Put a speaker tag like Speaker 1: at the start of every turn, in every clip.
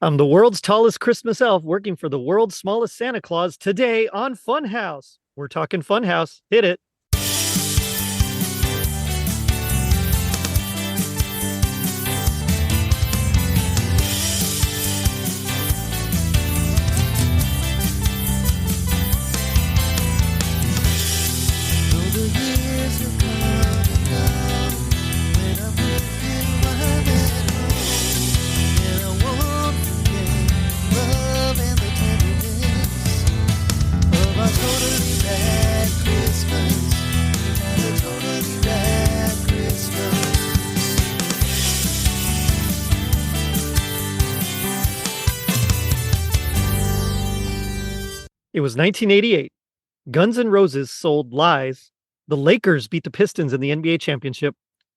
Speaker 1: I'm the world's tallest Christmas elf working for the world's smallest Santa Claus today on Funhouse. We're talking Funhouse. Hit it. It was 1988. Guns N' Roses sold Lies. The Lakers beat the Pistons in the NBA championship.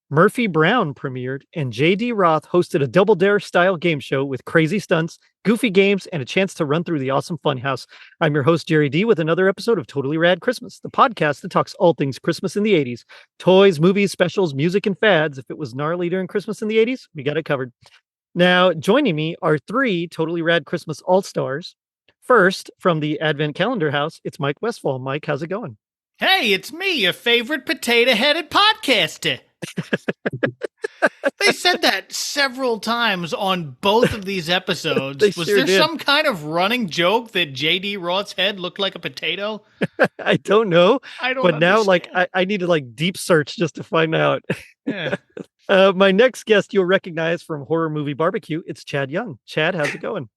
Speaker 1: Murphy Brown premiered, and J.D. Roth hosted a Double Dare style game show with crazy stunts, goofy games, and a chance to run through the awesome Funhouse. I'm your host, Jerry D, with another episode of Totally Rad Christmas, the podcast that talks all things Christmas in the 80s. Toys, movies, specials, music, and fads. If it was gnarly during Christmas in the 80s, we got it covered. Now, joining me are three Totally Rad Christmas All-Stars. First, from the Advent Calendar House, it's Mike Westfall. Mike, how's it going?
Speaker 2: Hey, it's me, your favorite potato-headed podcaster. They said that several times on both of these episodes. Was there some kind of running joke that J.D. Roth's head looked like a potato?
Speaker 1: I don't know.
Speaker 2: But
Speaker 1: now, I need to deep search just to find out.
Speaker 2: Yeah.
Speaker 1: My next guest you'll recognize from Horror Movie BBQ. It's Chad Young. Chad, how's it going?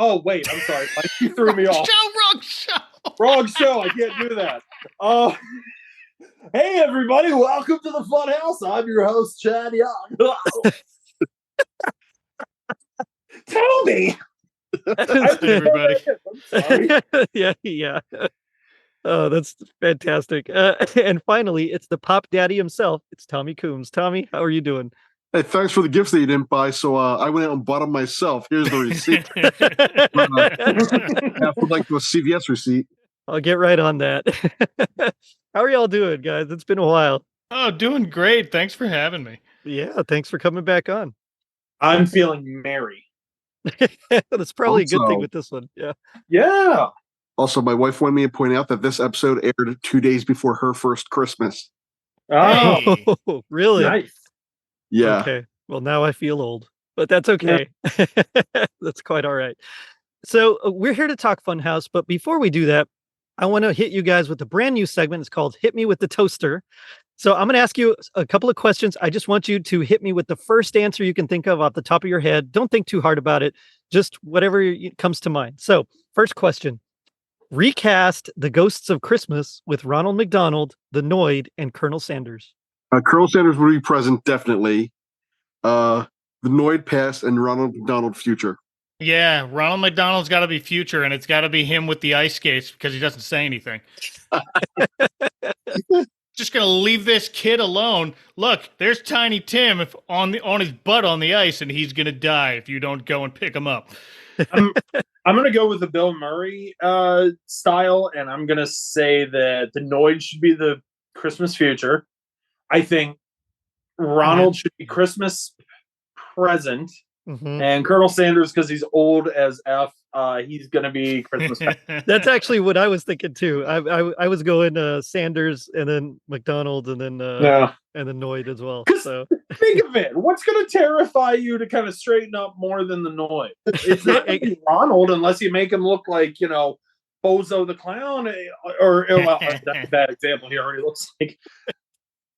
Speaker 3: Oh, wait, I'm sorry. You threw me off.
Speaker 2: Wrong show.
Speaker 3: Wrong show. I can't do that. Hey, everybody. Welcome to the Funhouse. I'm your host, Chad Young. Tell me.
Speaker 2: Everybody.
Speaker 3: I'm sorry.
Speaker 1: Yeah. Oh, that's fantastic. And finally, it's the Pop Daddy himself. It's Tommy Coombs. Tommy, how are you doing?
Speaker 4: Hey, thanks for the gifts that you didn't buy. So I went out and bought them myself. Here's the receipt. I would like a CVS receipt.
Speaker 1: I'll get right on that. How are y'all doing, guys? It's been a while.
Speaker 2: Oh, doing great. Thanks for having me.
Speaker 1: Yeah, thanks for coming back on.
Speaker 3: I'm feeling merry.
Speaker 1: That's probably a good thing with this one. Yeah.
Speaker 3: Yeah.
Speaker 4: Also, my wife wanted me to point out that this episode aired 2 days before her first Christmas.
Speaker 3: Oh,
Speaker 1: Oh, really?
Speaker 3: nice.
Speaker 4: Yeah.
Speaker 1: Okay. Well, now I feel old, but that's okay. Yeah. That's quite all right. So we're here to talk Funhouse, but before we do that, I want to hit you guys with a brand new segment. It's called Hit Me with the Toaster. So I'm going to ask you a couple of questions. I just want you to hit me with the first answer you can think of off the top of your head. Don't think too hard about it. Just whatever comes to mind. So first question, recast the Ghosts of Christmas with Ronald McDonald, the Noid, and Colonel Sanders.
Speaker 4: Colonel Sanders will be present, definitely. The Noid past and Ronald McDonald future.
Speaker 2: Yeah, Ronald McDonald's got to be future, and it's got to be him with the ice skates because he doesn't say anything. Just gonna leave this kid alone. Look, there's Tiny Tim on his butt on the ice, and he's gonna die if you don't go and pick him up.
Speaker 3: I'm gonna go with the Bill Murray style, and I'm gonna say that the Noid should be the Christmas future. I think Ronald should be Christmas present, and Colonel Sanders, because he's old as F, he's gonna be Christmas present.
Speaker 1: That's actually what I was thinking too. I was going Sanders and then McDonald and then and then Noid as well. So
Speaker 3: think of it. What's going to terrify you to kind of straighten up more than the Noid? It's not gonna be Ronald unless you make him look like, Bozo the Clown, or well, that's a bad example. He already looks like.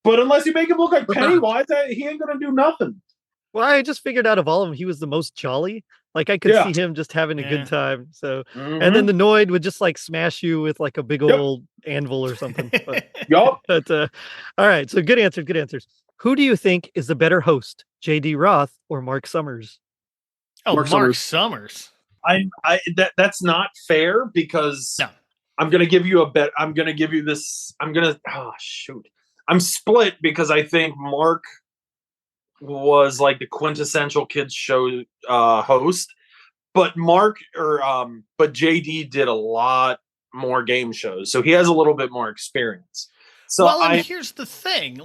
Speaker 3: But unless you make him look like Pennywise, he ain't going to do nothing.
Speaker 1: Well, I just figured out of all of them, he was the most jolly. Like I could see him just having a good time. So, and then the Noid would just smash you with a big old anvil or something. But, but all right. So good answers. Good answers. Who do you think is the better host, J.D. Roth or Mark Summers?
Speaker 2: Oh, Mark Summers.
Speaker 3: That's not fair because I'm going to give you a bet. I'm going to give you this. I'm split because I think Mark was the quintessential kids show host, but JD did a lot more game shows, so he has a little bit more experience. So
Speaker 2: and here's the thing,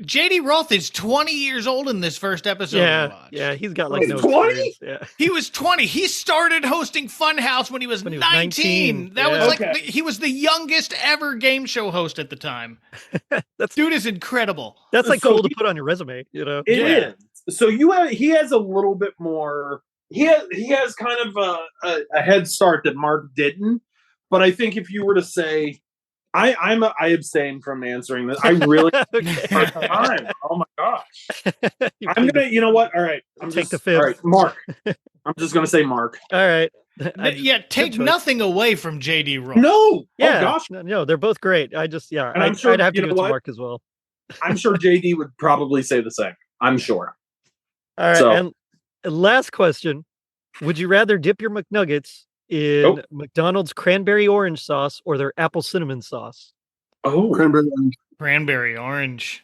Speaker 2: J.D. Roth is 20 years old in this first episode we watched.
Speaker 1: Yeah, he's got like no
Speaker 3: 20?
Speaker 1: experience. Yeah.
Speaker 2: He was 20. He started hosting Funhouse when he was 19. That was like he was the youngest ever game show host at the time. Dude is incredible.
Speaker 1: That's like cool to put on your resume, you know.
Speaker 3: It is. So he has a little bit more. He has kind of a head start that Mark didn't. But I think if you were to say, I abstain from answering this. I really hard time. Oh my gosh! I'm gonna. You know what? All right.
Speaker 1: Take the fifth.
Speaker 3: All right, Mark. I'm just gonna say Mark.
Speaker 1: All right.
Speaker 2: Take nothing away from J.D. Roth.
Speaker 3: No.
Speaker 1: Yeah.
Speaker 3: Oh gosh.
Speaker 1: No, they're both great. And
Speaker 3: I'm sure,
Speaker 1: I'd have to give it to Mark as well.
Speaker 3: I'm sure JD would probably say the same. I'm sure.
Speaker 1: All right. And last question: would you rather dip your McNuggets in McDonald's cranberry orange sauce or their apple cinnamon sauce?
Speaker 3: Oh,
Speaker 2: cranberry orange.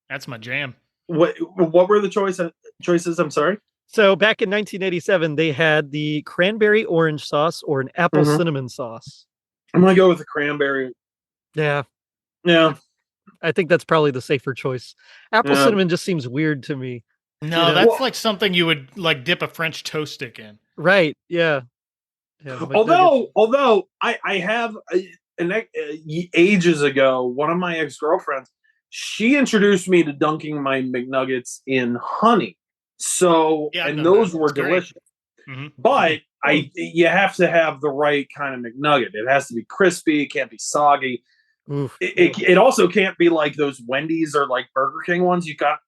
Speaker 2: That's my jam.
Speaker 3: What were the choices? I'm sorry.
Speaker 1: So back in 1987, they had the cranberry orange sauce or an apple cinnamon sauce.
Speaker 3: I'm gonna go with the cranberry.
Speaker 1: Yeah. I think that's probably the safer choice. Apple cinnamon just seems weird to me.
Speaker 2: No, that's like something you would like dip a French toast stick in.
Speaker 1: Right. Yeah.
Speaker 3: Although I have ages ago, one of my ex-girlfriends, she introduced me to dunking my McNuggets in honey. So those were delicious. But you have to have the right kind of McNugget. It has to be crispy. It can't be soggy. It also can't be like those Wendy's or like Burger King ones. You got.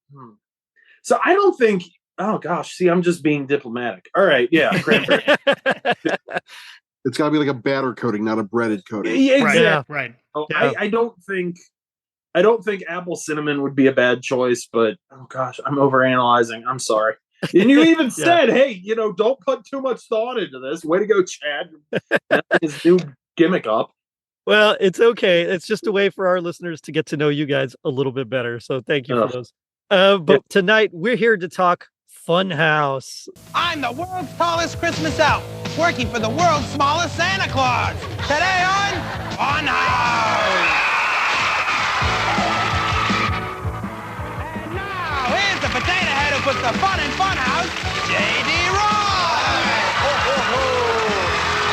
Speaker 3: So I don't think. Oh gosh, see, I'm just being diplomatic. All right, yeah, cranberry.
Speaker 4: It's got to be like a batter coating, not a breaded coating.
Speaker 3: Yeah, exactly.
Speaker 2: Yeah, right.
Speaker 3: Oh, yeah. I don't think apple cinnamon would be a bad choice, but oh gosh, I'm overanalyzing. I'm sorry. And you even said, hey, don't put too much thought into this. Way to go, Chad. That's his new gimmick up.
Speaker 1: Well, it's okay. It's just a way for our listeners to get to know you guys a little bit better. So thank you for those. But tonight we're here to talk Funhouse.
Speaker 5: I'm the world's tallest Christmas elf, working for the world's smallest Santa Claus. Today on Funhouse. And now, here's the potato head who puts the fun in Funhouse, J.D. Roth.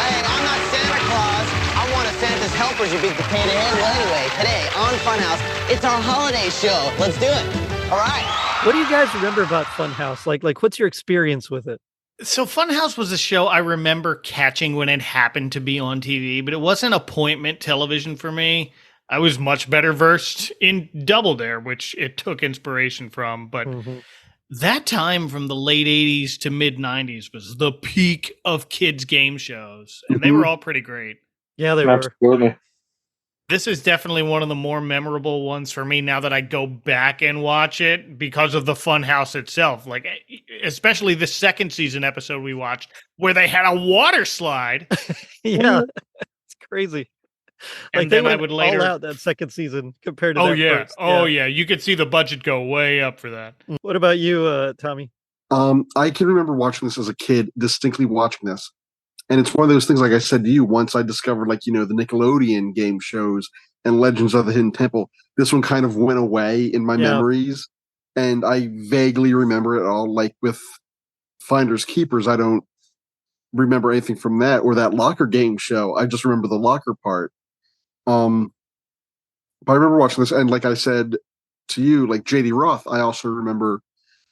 Speaker 6: Hey, I'm not Santa Claus. I'm one of Santa's helpers, you big potato head. Well, anyway, today on Funhouse, it's our holiday show. Let's do it. All right.
Speaker 1: What do you guys remember about Funhouse? Like, what's your experience with it?
Speaker 2: So Funhouse was a show I remember catching when it happened to be on TV, but it wasn't appointment television for me. I was much better versed in Double Dare, which it took inspiration from. But that time from the late 80s to mid 90s was the peak of kids' game shows. And they were all pretty great.
Speaker 1: Yeah, they
Speaker 3: were.
Speaker 2: This is definitely one of the more memorable ones for me now that I go back and watch it because of the Funhouse itself. Like, especially the second season episode we watched where they had a water slide.
Speaker 1: Yeah, it's crazy.
Speaker 2: And
Speaker 1: like
Speaker 2: then
Speaker 1: they
Speaker 2: I would later
Speaker 1: all out that second season compared to first.
Speaker 2: Yeah, you could see the budget go way up for that.
Speaker 1: What about you, Tommy?
Speaker 4: I can remember watching this as a kid, distinctly watching this. And it's one of those things, like I said to you, once I discovered, the Nickelodeon game shows and Legends of the Hidden Temple, this one kind of went away in my memories. And I vaguely remember it all. Like with Finders Keepers, I don't remember anything from that or that locker game show. I just remember the locker part. But I remember watching this. And like I said to you, like J.D. Roth, I also remember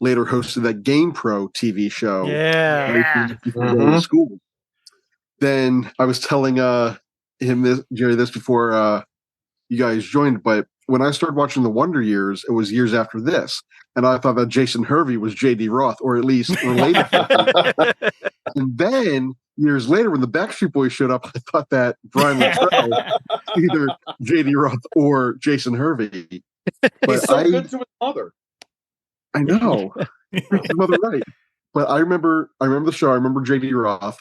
Speaker 4: later hosted that Game Pro TV show.
Speaker 1: Yeah.
Speaker 4: School. Then I was telling Jerry this before you guys joined, but when I started watching The Wonder Years, it was years after this, and I thought that Jason Hervey was J.D. Roth, or at least related to him. And then years later, when the Backstreet Boys showed up, I thought that Brian Luttrell was either J.D. Roth or Jason Hervey. But
Speaker 3: he's so good to his mother.
Speaker 4: I know, his mother, right? But I remember the show. I remember J.D. Roth.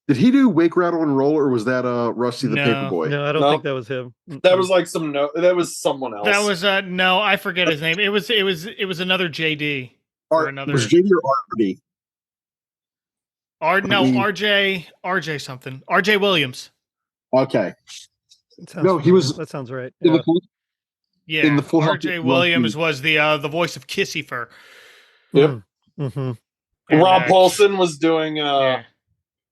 Speaker 4: Did he do Wake, Rattle, and Roll, or was that Rusty the Paperboy?
Speaker 1: No, I don't think that was him.
Speaker 3: That was like that was someone else.
Speaker 2: That was no, I forget his name. It was another JD. Or another
Speaker 4: was JD or RD?
Speaker 2: RJ something. RJ Williams.
Speaker 4: Okay.
Speaker 1: No, he was. That sounds right. Yeah.
Speaker 2: Yeah,
Speaker 4: in the Full House.
Speaker 2: R.J. Williams was the voice of Kissy Fur.
Speaker 3: Yep.
Speaker 1: Mm-hmm.
Speaker 2: And,
Speaker 3: Rob Paulson was doing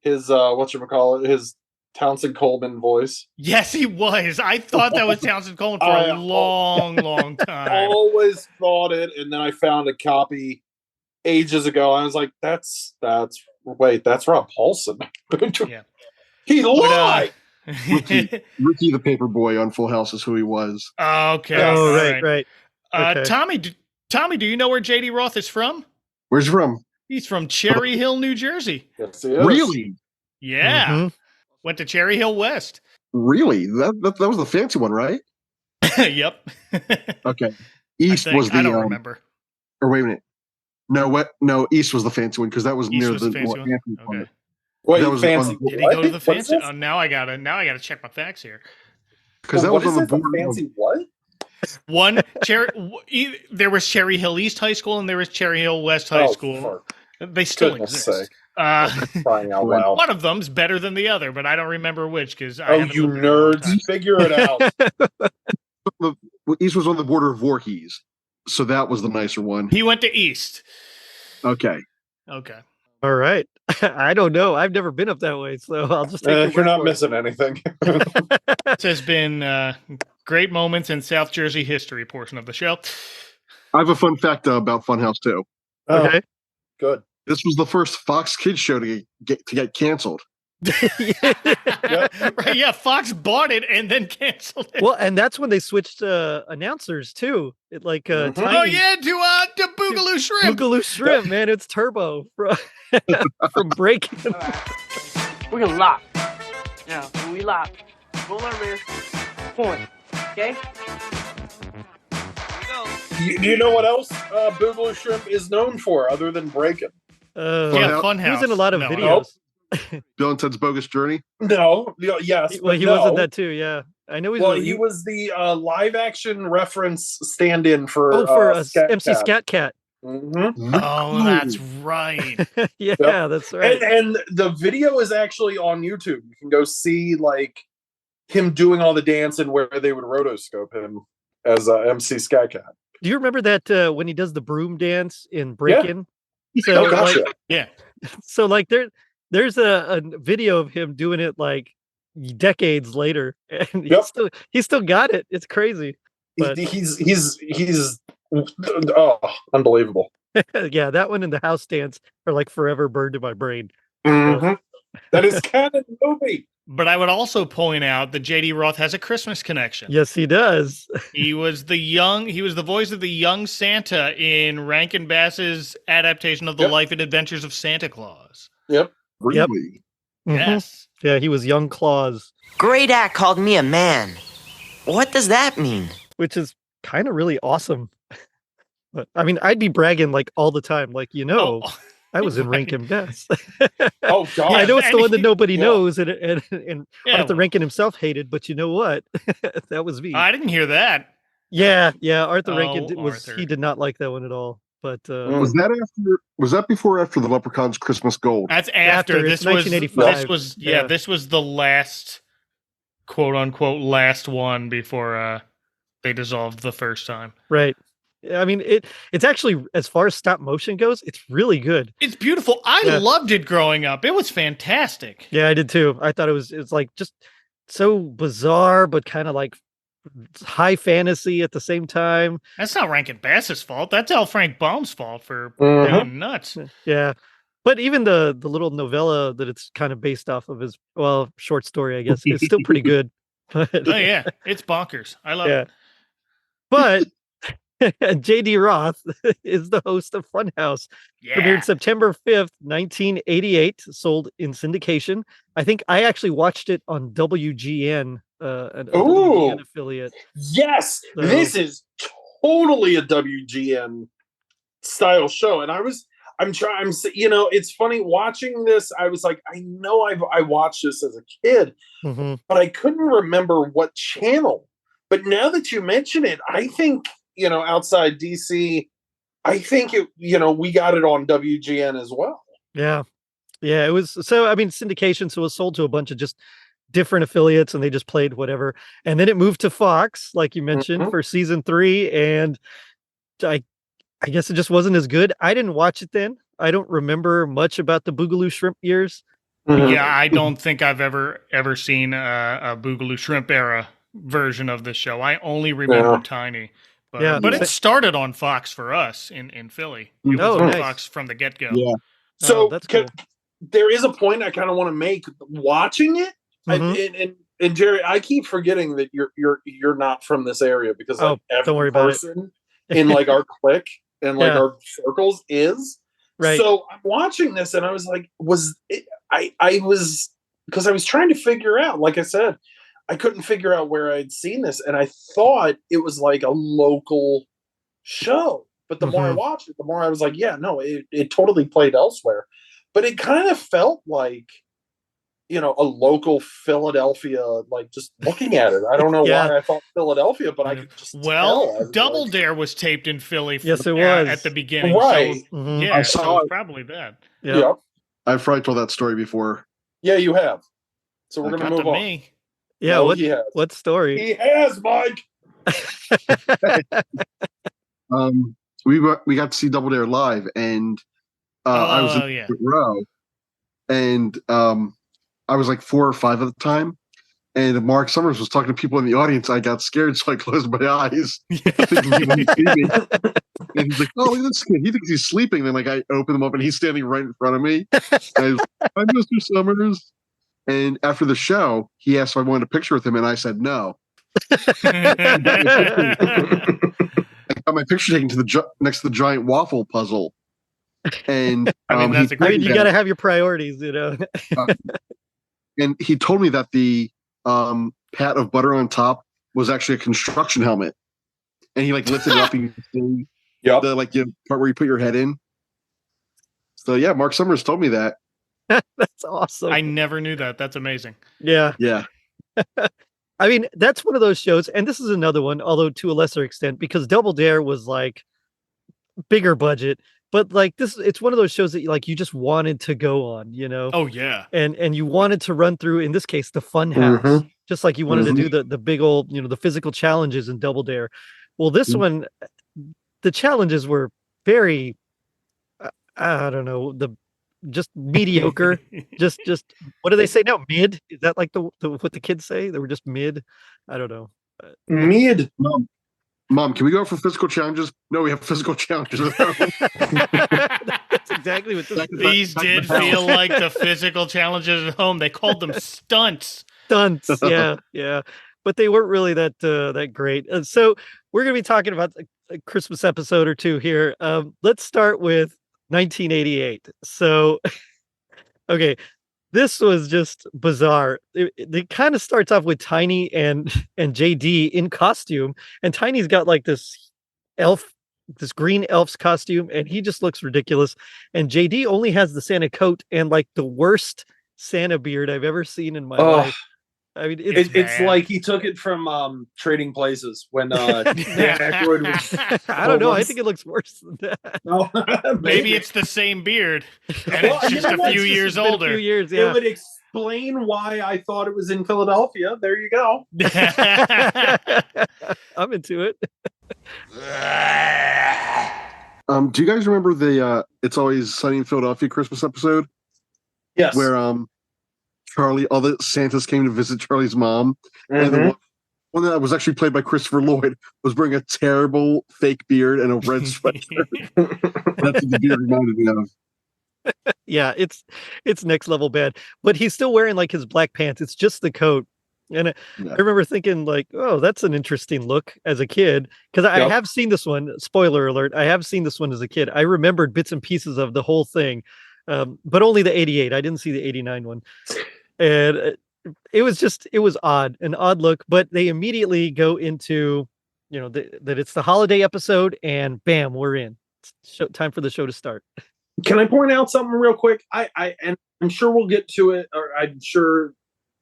Speaker 3: his whatchamacallit, his Townsend Coleman voice.
Speaker 2: Yes, he was. I thought that was Townsend Coleman for a long time.
Speaker 3: Always thought it, and then I found a copy ages ago. I was like, that's Rob Paulson.
Speaker 2: Yeah.
Speaker 3: He lied.
Speaker 4: Ricky the Paperboy on Full House is who he was.
Speaker 2: Okay.
Speaker 1: Oh,
Speaker 2: all
Speaker 1: right. Okay.
Speaker 2: Tommy, do you know where J.D. Roth is from?
Speaker 4: Where's he from?
Speaker 2: He's from Cherry Hill, New Jersey.
Speaker 3: Yes, he is.
Speaker 4: Really?
Speaker 2: Yeah.
Speaker 1: Mhm.
Speaker 2: Went to Cherry Hill West.
Speaker 4: Really? That was the fancy one, right?
Speaker 2: Yep.
Speaker 4: Okay. East was the.
Speaker 2: I don't remember.
Speaker 4: Or wait a minute. No, East was the fancy one because that was
Speaker 2: East
Speaker 4: near
Speaker 2: was
Speaker 4: the
Speaker 2: fancy one?
Speaker 4: one.
Speaker 2: Okay.
Speaker 3: Wait,
Speaker 4: That was
Speaker 3: fancy.
Speaker 2: Did he go to the
Speaker 3: What is
Speaker 2: fancy?
Speaker 3: this?
Speaker 2: Oh, now I gotta check my facts here.
Speaker 4: Because that
Speaker 3: What
Speaker 4: was
Speaker 3: is
Speaker 4: on the
Speaker 3: this, a
Speaker 4: border.
Speaker 3: fancy what?
Speaker 2: There was Cherry Hill East High School and there was Cherry Hill West High School.
Speaker 3: For
Speaker 2: They still
Speaker 3: goodness
Speaker 2: exist.
Speaker 3: sake. Crying out loud.
Speaker 2: One of them's better than the other, but I don't remember which because
Speaker 3: Oh, you nerds, figure it out.
Speaker 4: East was on the border of Voorhees, so that was the nicer one.
Speaker 2: He went to East.
Speaker 4: Okay.
Speaker 2: Okay.
Speaker 1: All right. I don't know. I've never been up that way, so I'll just take your
Speaker 3: You're
Speaker 1: word
Speaker 3: not
Speaker 1: for it.
Speaker 3: missing anything.
Speaker 2: This has been great moments in South Jersey history portion of the show.
Speaker 4: I have a fun fact about Funhouse too.
Speaker 1: Okay.
Speaker 3: Good.
Speaker 4: This was the first Fox Kids show to get canceled.
Speaker 2: Right, yeah, Fox bought it and then canceled it.
Speaker 1: Well, and that's when they switched announcers too. It like
Speaker 3: Mhm.
Speaker 1: Tiny,
Speaker 2: Oh yeah, to Boogaloo Shrimp.
Speaker 1: Boogaloo Shrimp, man, it's Turbo from Breaking.
Speaker 7: We're gonna lock. Now, when we lock, roll our wrist, point. Okay?
Speaker 3: You know what else Boogaloo Shrimp is known for other than breaking?
Speaker 2: Yeah, Funhouse.
Speaker 1: He was in a lot of
Speaker 2: No,
Speaker 1: videos.
Speaker 4: Bill and Ted's Bogus Journey.
Speaker 3: No, yes.
Speaker 1: Well,
Speaker 3: but
Speaker 1: he
Speaker 3: no.
Speaker 1: wasn't that too. Yeah, I know he's.
Speaker 3: Well, he was the live action reference stand-in for
Speaker 1: MC Scat Cat.
Speaker 3: Mm-hmm.
Speaker 2: Oh, that's right.
Speaker 1: Yeah,
Speaker 3: Yep.
Speaker 1: that's right.
Speaker 3: And the video is actually on YouTube. You can go see like him doing all the dancing where they would rotoscope him as MC Scat Cat.
Speaker 1: Do you remember that when he does the broom dance in Breakin'? So
Speaker 3: Oh, gotcha.
Speaker 2: Yeah.
Speaker 1: So like there's a video of him doing it like decades later, and he still got it. It's crazy. But
Speaker 3: He's unbelievable.
Speaker 1: yeah, that one and the house dance are like forever burned in my brain.
Speaker 3: Mm-hmm. That is canon movie.
Speaker 2: But I would also point out that J.D. Roth has a Christmas connection.
Speaker 1: Yes, he does.
Speaker 2: He was the voice of the young Santa in Rankin Bass's adaptation of The Life and Adventures of Santa Claus.
Speaker 3: Yep.
Speaker 4: Really?
Speaker 1: Mhm.
Speaker 2: Yes.
Speaker 1: Yeah, he was young Claus,
Speaker 8: Great Act called me a man. What does that mean?
Speaker 1: which is kind of really awesome. But I mean, I'd be bragging like all the time, like I was in Rankin Bass.
Speaker 3: Oh God!
Speaker 1: I know it's the one that nobody
Speaker 3: Yeah.
Speaker 1: knows, and
Speaker 2: Yeah,
Speaker 1: Arthur Rankin himself hated, but you know what? That was me.
Speaker 2: I didn't hear that.
Speaker 1: Yeah, Arthur
Speaker 2: Oh,
Speaker 1: Rankin
Speaker 2: Arthur.
Speaker 1: he did not like that one at all. But
Speaker 4: Was that before or after the Leprechaun's Christmas Gold?
Speaker 2: That's after.
Speaker 1: It's
Speaker 2: This was
Speaker 1: 1985. Yeah.
Speaker 2: This was the last quote unquote last one before they dissolved the first time.
Speaker 1: right. I mean, it's actually, as far as stop motion goes, it's really good.
Speaker 2: It's beautiful. I
Speaker 1: Yeah.
Speaker 2: loved it growing up. It was fantastic.
Speaker 1: Yeah, I did too. I thought it's like just so bizarre, but kind of like high fantasy at the same time.
Speaker 2: That's not Rankin Bass's fault. That's L. Frank Baum's fault for
Speaker 3: Mhm.
Speaker 2: going nuts.
Speaker 1: Yeah. But even the little novella that it's kind of based off of is, well, short story, I guess, is still pretty good. But,
Speaker 2: Oh yeah, it's bonkers. I love
Speaker 1: yeah.
Speaker 2: it.
Speaker 1: But J.D. Roth is the host of Funhouse.
Speaker 2: Yeah.
Speaker 1: Premiered September 5th, 1988, sold in syndication. I think I actually watched it on WGN, a WGN affiliate.
Speaker 3: Yes,
Speaker 1: So-
Speaker 3: this is totally a WGN style show, and it's funny watching this. I was like, I know I watched this as a kid,
Speaker 1: Mhm.
Speaker 3: but I couldn't remember what channel. But now that you mention it, I think outside DC, I think we got it on WGN as well.
Speaker 1: Yeah. Yeah, it was. So, I mean, syndication, so it was sold to a bunch of just different affiliates and they just played whatever. And then it moved to Fox, like you mentioned, for season 3. And I guess it just wasn't as good. I didn't watch it then. I don't remember much about the Boogaloo Shrimp years.
Speaker 2: Yeah, I don't think I've ever seen a Boogaloo Shrimp era version of the show. I only remember Tiny. But it started on Fox for us in Philly. It was on Fox from the get-go.
Speaker 4: Yeah.
Speaker 3: So
Speaker 1: that's cool.
Speaker 3: There is a point I kind of want to make watching it. And Jerry, I keep forgetting that you're not from this area because like
Speaker 1: don't worry
Speaker 3: every
Speaker 1: about
Speaker 3: person in like our clique and like our circles is.
Speaker 1: Right.
Speaker 3: So I'm watching this and I was like, I was because I was trying to figure out, like I said, I couldn't figure out where I'd seen this, and I thought it was like a local show. But the more I watched it, the more I was like, yeah, no, it totally played elsewhere. But it kind of felt like, you know, a local Philadelphia, like just looking at it. I don't know why I thought Philadelphia, but I could just tell.
Speaker 2: Double Dare was taped in Philly.
Speaker 1: Yes, it was
Speaker 2: at the beginning.
Speaker 3: Right.
Speaker 2: So, yeah,
Speaker 4: I saw
Speaker 2: so
Speaker 4: it.
Speaker 2: probably that.
Speaker 3: Yeah.
Speaker 4: I've probably told that story before.
Speaker 3: Yeah, you have. So we're going to
Speaker 2: Not
Speaker 3: move
Speaker 2: to
Speaker 3: on.
Speaker 2: me.
Speaker 1: Yeah,
Speaker 3: No,
Speaker 1: what story?
Speaker 3: He has, Mike.
Speaker 4: We got to see Double Dare live, and I was in the front row, and I was like 4 or 5 at the time, and Mark Summers was talking to people in the audience. I got scared, so I closed my eyes, thinking he wouldn't see me. And he's like, "Oh, look at this kid. He thinks he's sleeping." Then, like, I open him up, and he's standing right in front of me. And I was like, "Hi, Mr. Summers." And after the show, he asked if I wanted a picture with him, and I said no. I got my picture taken to the next to the giant waffle puzzle. And
Speaker 2: that's a great.
Speaker 1: You got to have your priorities, you know.
Speaker 4: And he told me that the pat of butter on top was actually a construction helmet, and he like lifted it up and you the like part where you put your head in. So yeah, Mark Summers told me that.
Speaker 1: That's awesome.
Speaker 2: I never knew that. That's amazing.
Speaker 1: Yeah. I mean, that's one of those shows, and this is another one, although to a lesser extent, because Double Dare was like bigger budget, but like it's one of those shows that like you just wanted to go on, you know?
Speaker 2: Oh yeah.
Speaker 1: And you wanted to run through, in this case, the Funhouse, just like you wanted to do the big old, you know, the physical challenges in Double Dare. Well, this one, the challenges were very, I don't know, just mediocre. just what do they say now? Mid? Is that like the what the kids say? They were just mid. I don't know.
Speaker 3: Mid.
Speaker 4: Mom, can we go for physical challenges? No, we have physical challenges.
Speaker 1: That's exactly what
Speaker 2: these did feel like the physical challenges at home. They called them stunts.
Speaker 1: Stunts, yeah. But they weren't really that great. So we're gonna be talking about a Christmas episode or two here. Let's start with 1988. So, okay, this was just bizarre. It kind of starts off with Tiny and JD in costume, and Tiny's got like this green elf's costume, and he just looks ridiculous. And JD only has the Santa coat and like the worst Santa beard I've ever seen in my life. I mean,
Speaker 3: it's like he took it from Trading Places when Dan Aykroyd was.
Speaker 1: I don't know. I think it looks worse than that.
Speaker 3: No,
Speaker 2: maybe it's the same beard, and it's just a few years older.
Speaker 1: A few years, yeah.
Speaker 3: It would explain why I thought it was in Philadelphia. There you go.
Speaker 1: I'm into it.
Speaker 4: Do you guys remember the "It's Always Sunny in Philadelphia" Christmas episode?
Speaker 3: Yes.
Speaker 4: Where Charlie, all the Santas came to visit Charlie's mom, and the one that was actually played by Christopher Lloyd was wearing a terrible fake beard and a red sweatshirt. That's what the beard reminded me of.
Speaker 1: Yeah, it's next level bad. But he's still wearing like his black pants. It's just the coat. And I remember thinking like, oh, that's an interesting look as a kid. Because I have seen this one, spoiler alert, I have seen this one as a kid. I remembered bits and pieces of the whole thing. But only the 88. I didn't see the 89 one. And it was an odd look, but they immediately go into, you know, that it's the holiday episode, and bam, we're in. Time for the show to start.
Speaker 3: Can I point out something real quick? And I'm sure we'll get to it, or I'm sure,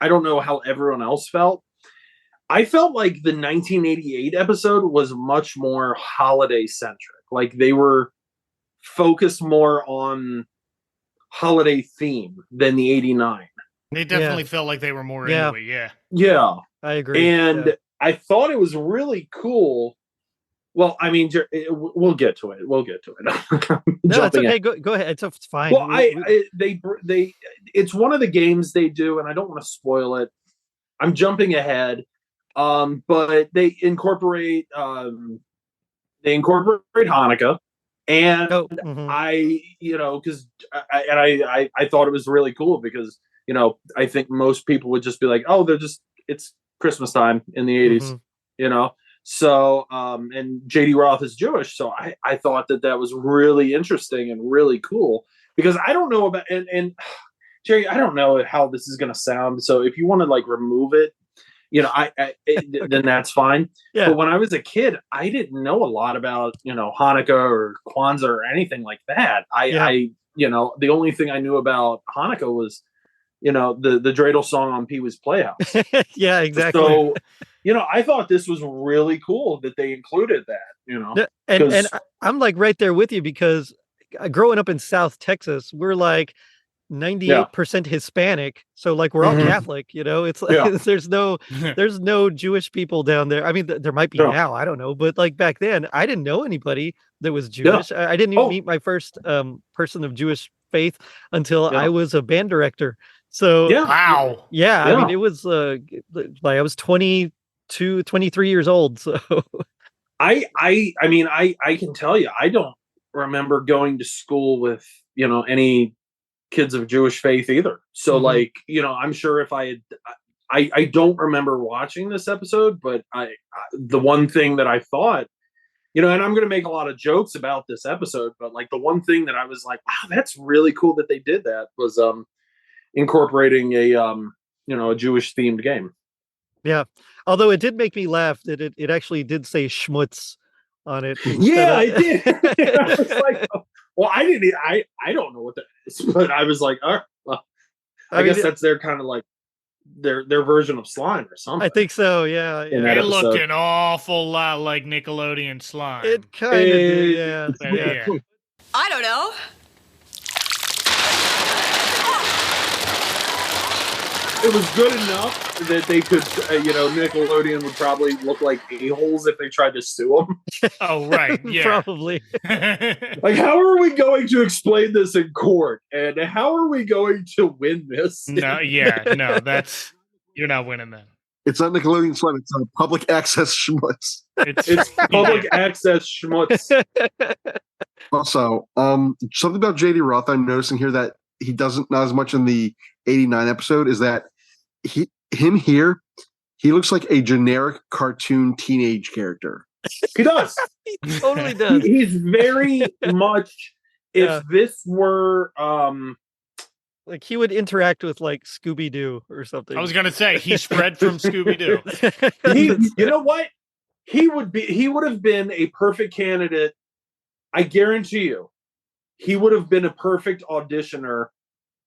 Speaker 3: I don't know how everyone else felt. I felt like the 1988 episode was much more holiday centric. Like they were focused more on holiday theme than the 89.
Speaker 2: They definitely felt like they were more
Speaker 1: Yeah.
Speaker 2: into it. Yeah.
Speaker 3: Yeah.
Speaker 1: I agree.
Speaker 3: And
Speaker 1: yeah.
Speaker 3: I thought it was really cool. Well, I mean, we'll get to it. We'll get to it.
Speaker 1: No, it's
Speaker 3: Jumping
Speaker 1: okay.
Speaker 3: ahead.
Speaker 1: Go ahead. It's fine.
Speaker 3: Well, they it's one of the games they do, and I don't want to spoil it. I'm jumping ahead, but they incorporate Hanukkah, and I, because I thought it was really cool because I think most people would just be like, oh, it's Christmas time in the 80s, So, and JD Roth is Jewish, so I thought that was really interesting and really cool because I don't know about and Jerry, I don't know how this is going to sound. So if you want to like remove it, then that's fine.
Speaker 1: Yeah.
Speaker 3: But when I was a kid, I didn't know a lot about Hanukkah or Kwanzaa or anything like that. I the only thing I knew about Hanukkah was the dreidel song on Pee Wee's Playhouse.
Speaker 1: Yeah, exactly.
Speaker 3: So, I thought this was really cool that they included that,
Speaker 1: And I'm like right there with you because growing up in South Texas, we're like 98% Hispanic. So like we're all Catholic, it's like there's no Jewish people down there. I mean, there might be now, I don't know. But like back then, I didn't know anybody that was Jewish. I didn't even meet my first person of Jewish faith until I was a band director. So
Speaker 2: wow.
Speaker 1: Yeah. I mean, it was like I was 22, 23 years old. So
Speaker 3: I mean, I can tell you, I don't remember going to school with, any kids of Jewish faith either. So like, I'm sure if I don't remember watching this episode, but the one thing that I thought, and I'm going to make a lot of jokes about this episode, but like the one thing that I was like, wow, that's really cool that they did that was, incorporating a Jewish themed game.
Speaker 1: Yeah. Although it did make me laugh that it actually did say Schmutz on it.
Speaker 3: Yeah, it did. I was like, well, I don't know what that is, but I was like, all right, well, I guess that's their kind of like their version of slime or something.
Speaker 1: I think so. Yeah.
Speaker 2: It looked an awful lot like Nickelodeon slime.
Speaker 1: It kind of did. Yeah.
Speaker 9: I don't know.
Speaker 3: It was good enough that they could, Nickelodeon would probably look like a-holes if they tried to sue them.
Speaker 2: Oh, right. Yeah.
Speaker 1: Probably.
Speaker 3: Like, how are we going to explain this in court? And how are we going to win this?
Speaker 2: No, you're not winning that.
Speaker 4: It's not Nickelodeon slime. It's a public access schmutz.
Speaker 3: It's public access schmutz.
Speaker 4: Also, something about JD Roth I'm noticing here that he doesn't, not as much in the 89 episode, is that he looks like a generic cartoon teenage character.
Speaker 3: He does.
Speaker 1: He totally does.
Speaker 3: He's very much, if this were
Speaker 1: like he would interact with like Scooby-Doo or something.
Speaker 2: I was gonna say he's Fred from Scooby-Doo.
Speaker 3: You know what? He would have been a perfect candidate. I guarantee you, he would have been a perfect auditioner.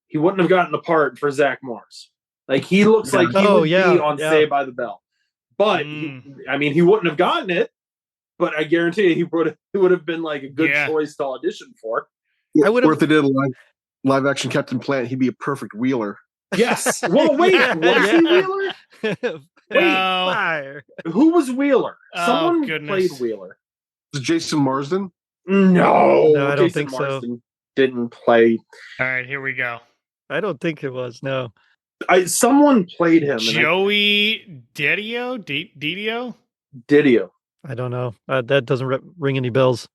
Speaker 3: He wouldn't have gotten the part for Zach Morris. Like he looks like he would be on Saved by the Bell. But he wouldn't have gotten it. But I guarantee you, he would have been like a good choice to audition for.
Speaker 4: I would have. Or if they did a live action Captain Planet, he'd be a perfect Wheeler.
Speaker 3: Yes. Well, wait, was he Wheeler?
Speaker 1: Wait,
Speaker 3: who was Wheeler? Someone
Speaker 2: goodness.
Speaker 3: played Wheeler.
Speaker 4: Was it Jason Marsden?
Speaker 3: No,
Speaker 1: I don't
Speaker 3: Jason
Speaker 1: think
Speaker 3: Marsden didn't play.
Speaker 2: All right, here we go.
Speaker 1: I don't think it was. No.
Speaker 3: Someone played him.
Speaker 2: Joey Didio?
Speaker 3: Didio.
Speaker 1: I don't know. That doesn't ring any bells.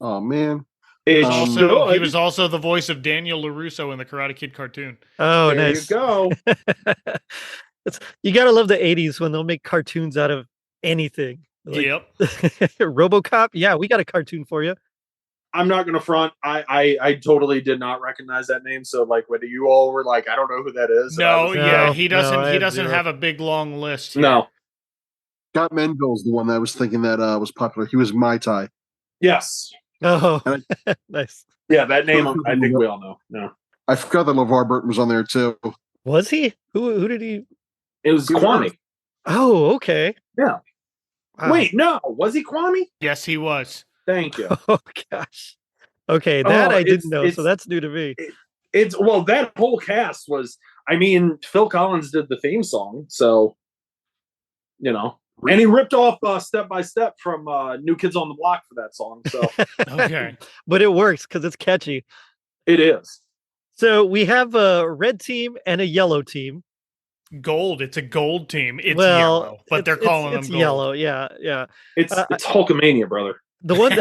Speaker 4: Oh man.
Speaker 2: He was also the voice of Daniel LaRusso in the Karate Kid cartoon.
Speaker 1: Oh,
Speaker 3: there
Speaker 1: nice.
Speaker 3: you go.
Speaker 1: You gotta love the 80s when they'll make cartoons out of anything. Like,
Speaker 2: yep.
Speaker 1: RoboCop. Yeah, we got a cartoon for you.
Speaker 3: I'm not gonna front. I totally did not recognize that name. So like when you all were like, I don't know who that is.
Speaker 2: He doesn't have a big long list here.
Speaker 3: No.
Speaker 4: Scott Menville's the one that I was thinking that was popular. He was Mai Tai.
Speaker 3: Yes.
Speaker 1: Oh, nice.
Speaker 3: Yeah, that name I think we all know. No.
Speaker 4: I forgot that LeVar Burton was on there too.
Speaker 1: Was he? Who did he?
Speaker 3: It was Kwame.
Speaker 1: Oh, okay.
Speaker 3: Yeah. Wow. Wait, no. Was he Kwame?
Speaker 2: Yes, he was.
Speaker 3: Thank you.
Speaker 1: Oh gosh. Okay, that I didn't know, so that's new to me.
Speaker 3: That whole cast was. I mean, Phil Collins did the theme song, so and he ripped off Step by Step from New Kids on the Block for that song. So
Speaker 2: Okay.
Speaker 1: But it works because it's catchy.
Speaker 3: it is.
Speaker 1: So we have a red team and a yellow team.
Speaker 2: Gold. It's a gold team. It's
Speaker 1: Well,
Speaker 2: yellow, but they're calling them
Speaker 1: it's
Speaker 2: gold.
Speaker 1: yellow. Yeah, yeah.
Speaker 3: It's Hulkamania, brother.
Speaker 1: The one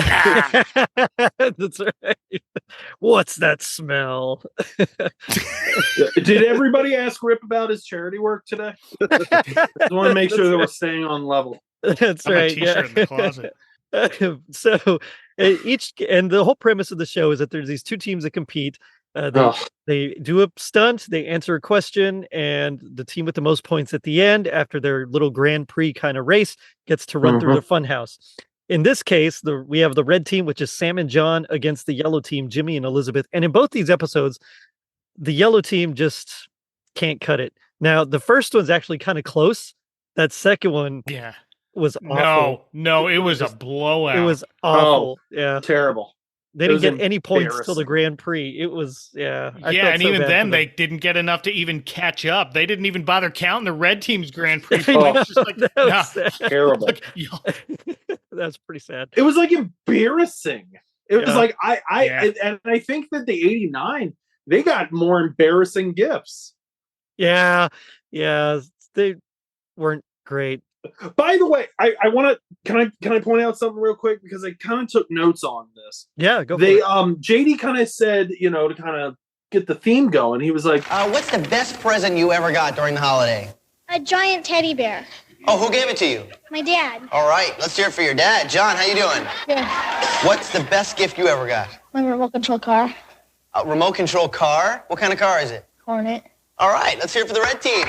Speaker 1: that's right. What's that smell?
Speaker 3: Did everybody ask Rip about his charity work today? I want to make sure that we're staying on level.
Speaker 1: That's
Speaker 2: I'm
Speaker 1: right.
Speaker 2: a t-shirt in the closet.
Speaker 1: So the whole premise of the show is that there's these two teams that compete. They do a stunt, they answer a question, and the team with the most points at the end, after their little Grand Prix kind of race, gets to run through the Funhouse. In this case, we have the red team, which is Sam and John, against the yellow team, Jimmy and Elizabeth. And in both these episodes, the yellow team just can't cut it. Now, the first one's actually kind of close. That second one was awful.
Speaker 2: No, it was a blowout.
Speaker 1: It was awful. Yeah.
Speaker 3: Terrible.
Speaker 1: They didn't get any points till the Grand Prix. It was,
Speaker 2: and even then, they didn't get enough to even catch up. They didn't even bother counting the red team's Grand Prix points. Just like,
Speaker 3: terrible.
Speaker 1: That's pretty sad.
Speaker 3: It was like embarrassing. It was like and I think that the '89 they got more embarrassing gifts.
Speaker 1: Yeah, they weren't great.
Speaker 3: By the way, I want to can I point out something real quick because I kind of took notes on this.
Speaker 1: Yeah, go.
Speaker 3: They JD kind of said to kind of get the theme going. He was like,
Speaker 6: "What's the best present you ever got during the holiday?"
Speaker 9: A giant teddy bear.
Speaker 6: Oh, who gave it to you?
Speaker 9: My dad.
Speaker 6: All right, let's hear it for your dad. John, how you doing?
Speaker 9: Good.
Speaker 6: What's the best gift you ever got?
Speaker 9: My remote control car.
Speaker 6: A remote control car? What kind of car is it?
Speaker 9: Hornet.
Speaker 6: All right, let's hear it for the red team.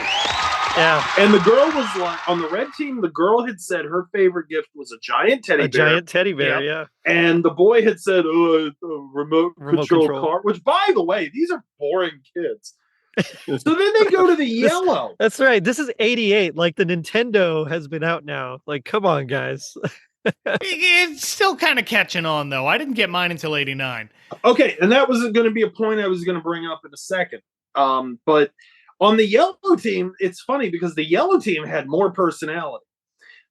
Speaker 1: Yeah.
Speaker 3: And the girl was like, on the red team, the girl had said her favorite gift was a giant teddy bear.
Speaker 1: A giant teddy bear, yeah.
Speaker 3: And the boy had said, a remote control car, which, by the way, these are boring kids. So then they go to the yellow.
Speaker 1: That's right. This is 88. Like, the Nintendo has been out now. Like, come on, guys.
Speaker 2: It's still kind of catching on, though. I didn't get mine until 89.
Speaker 3: Okay, and that was going to be a point I was going to bring up in a second. But on the yellow team, it's funny because the yellow team had more personality.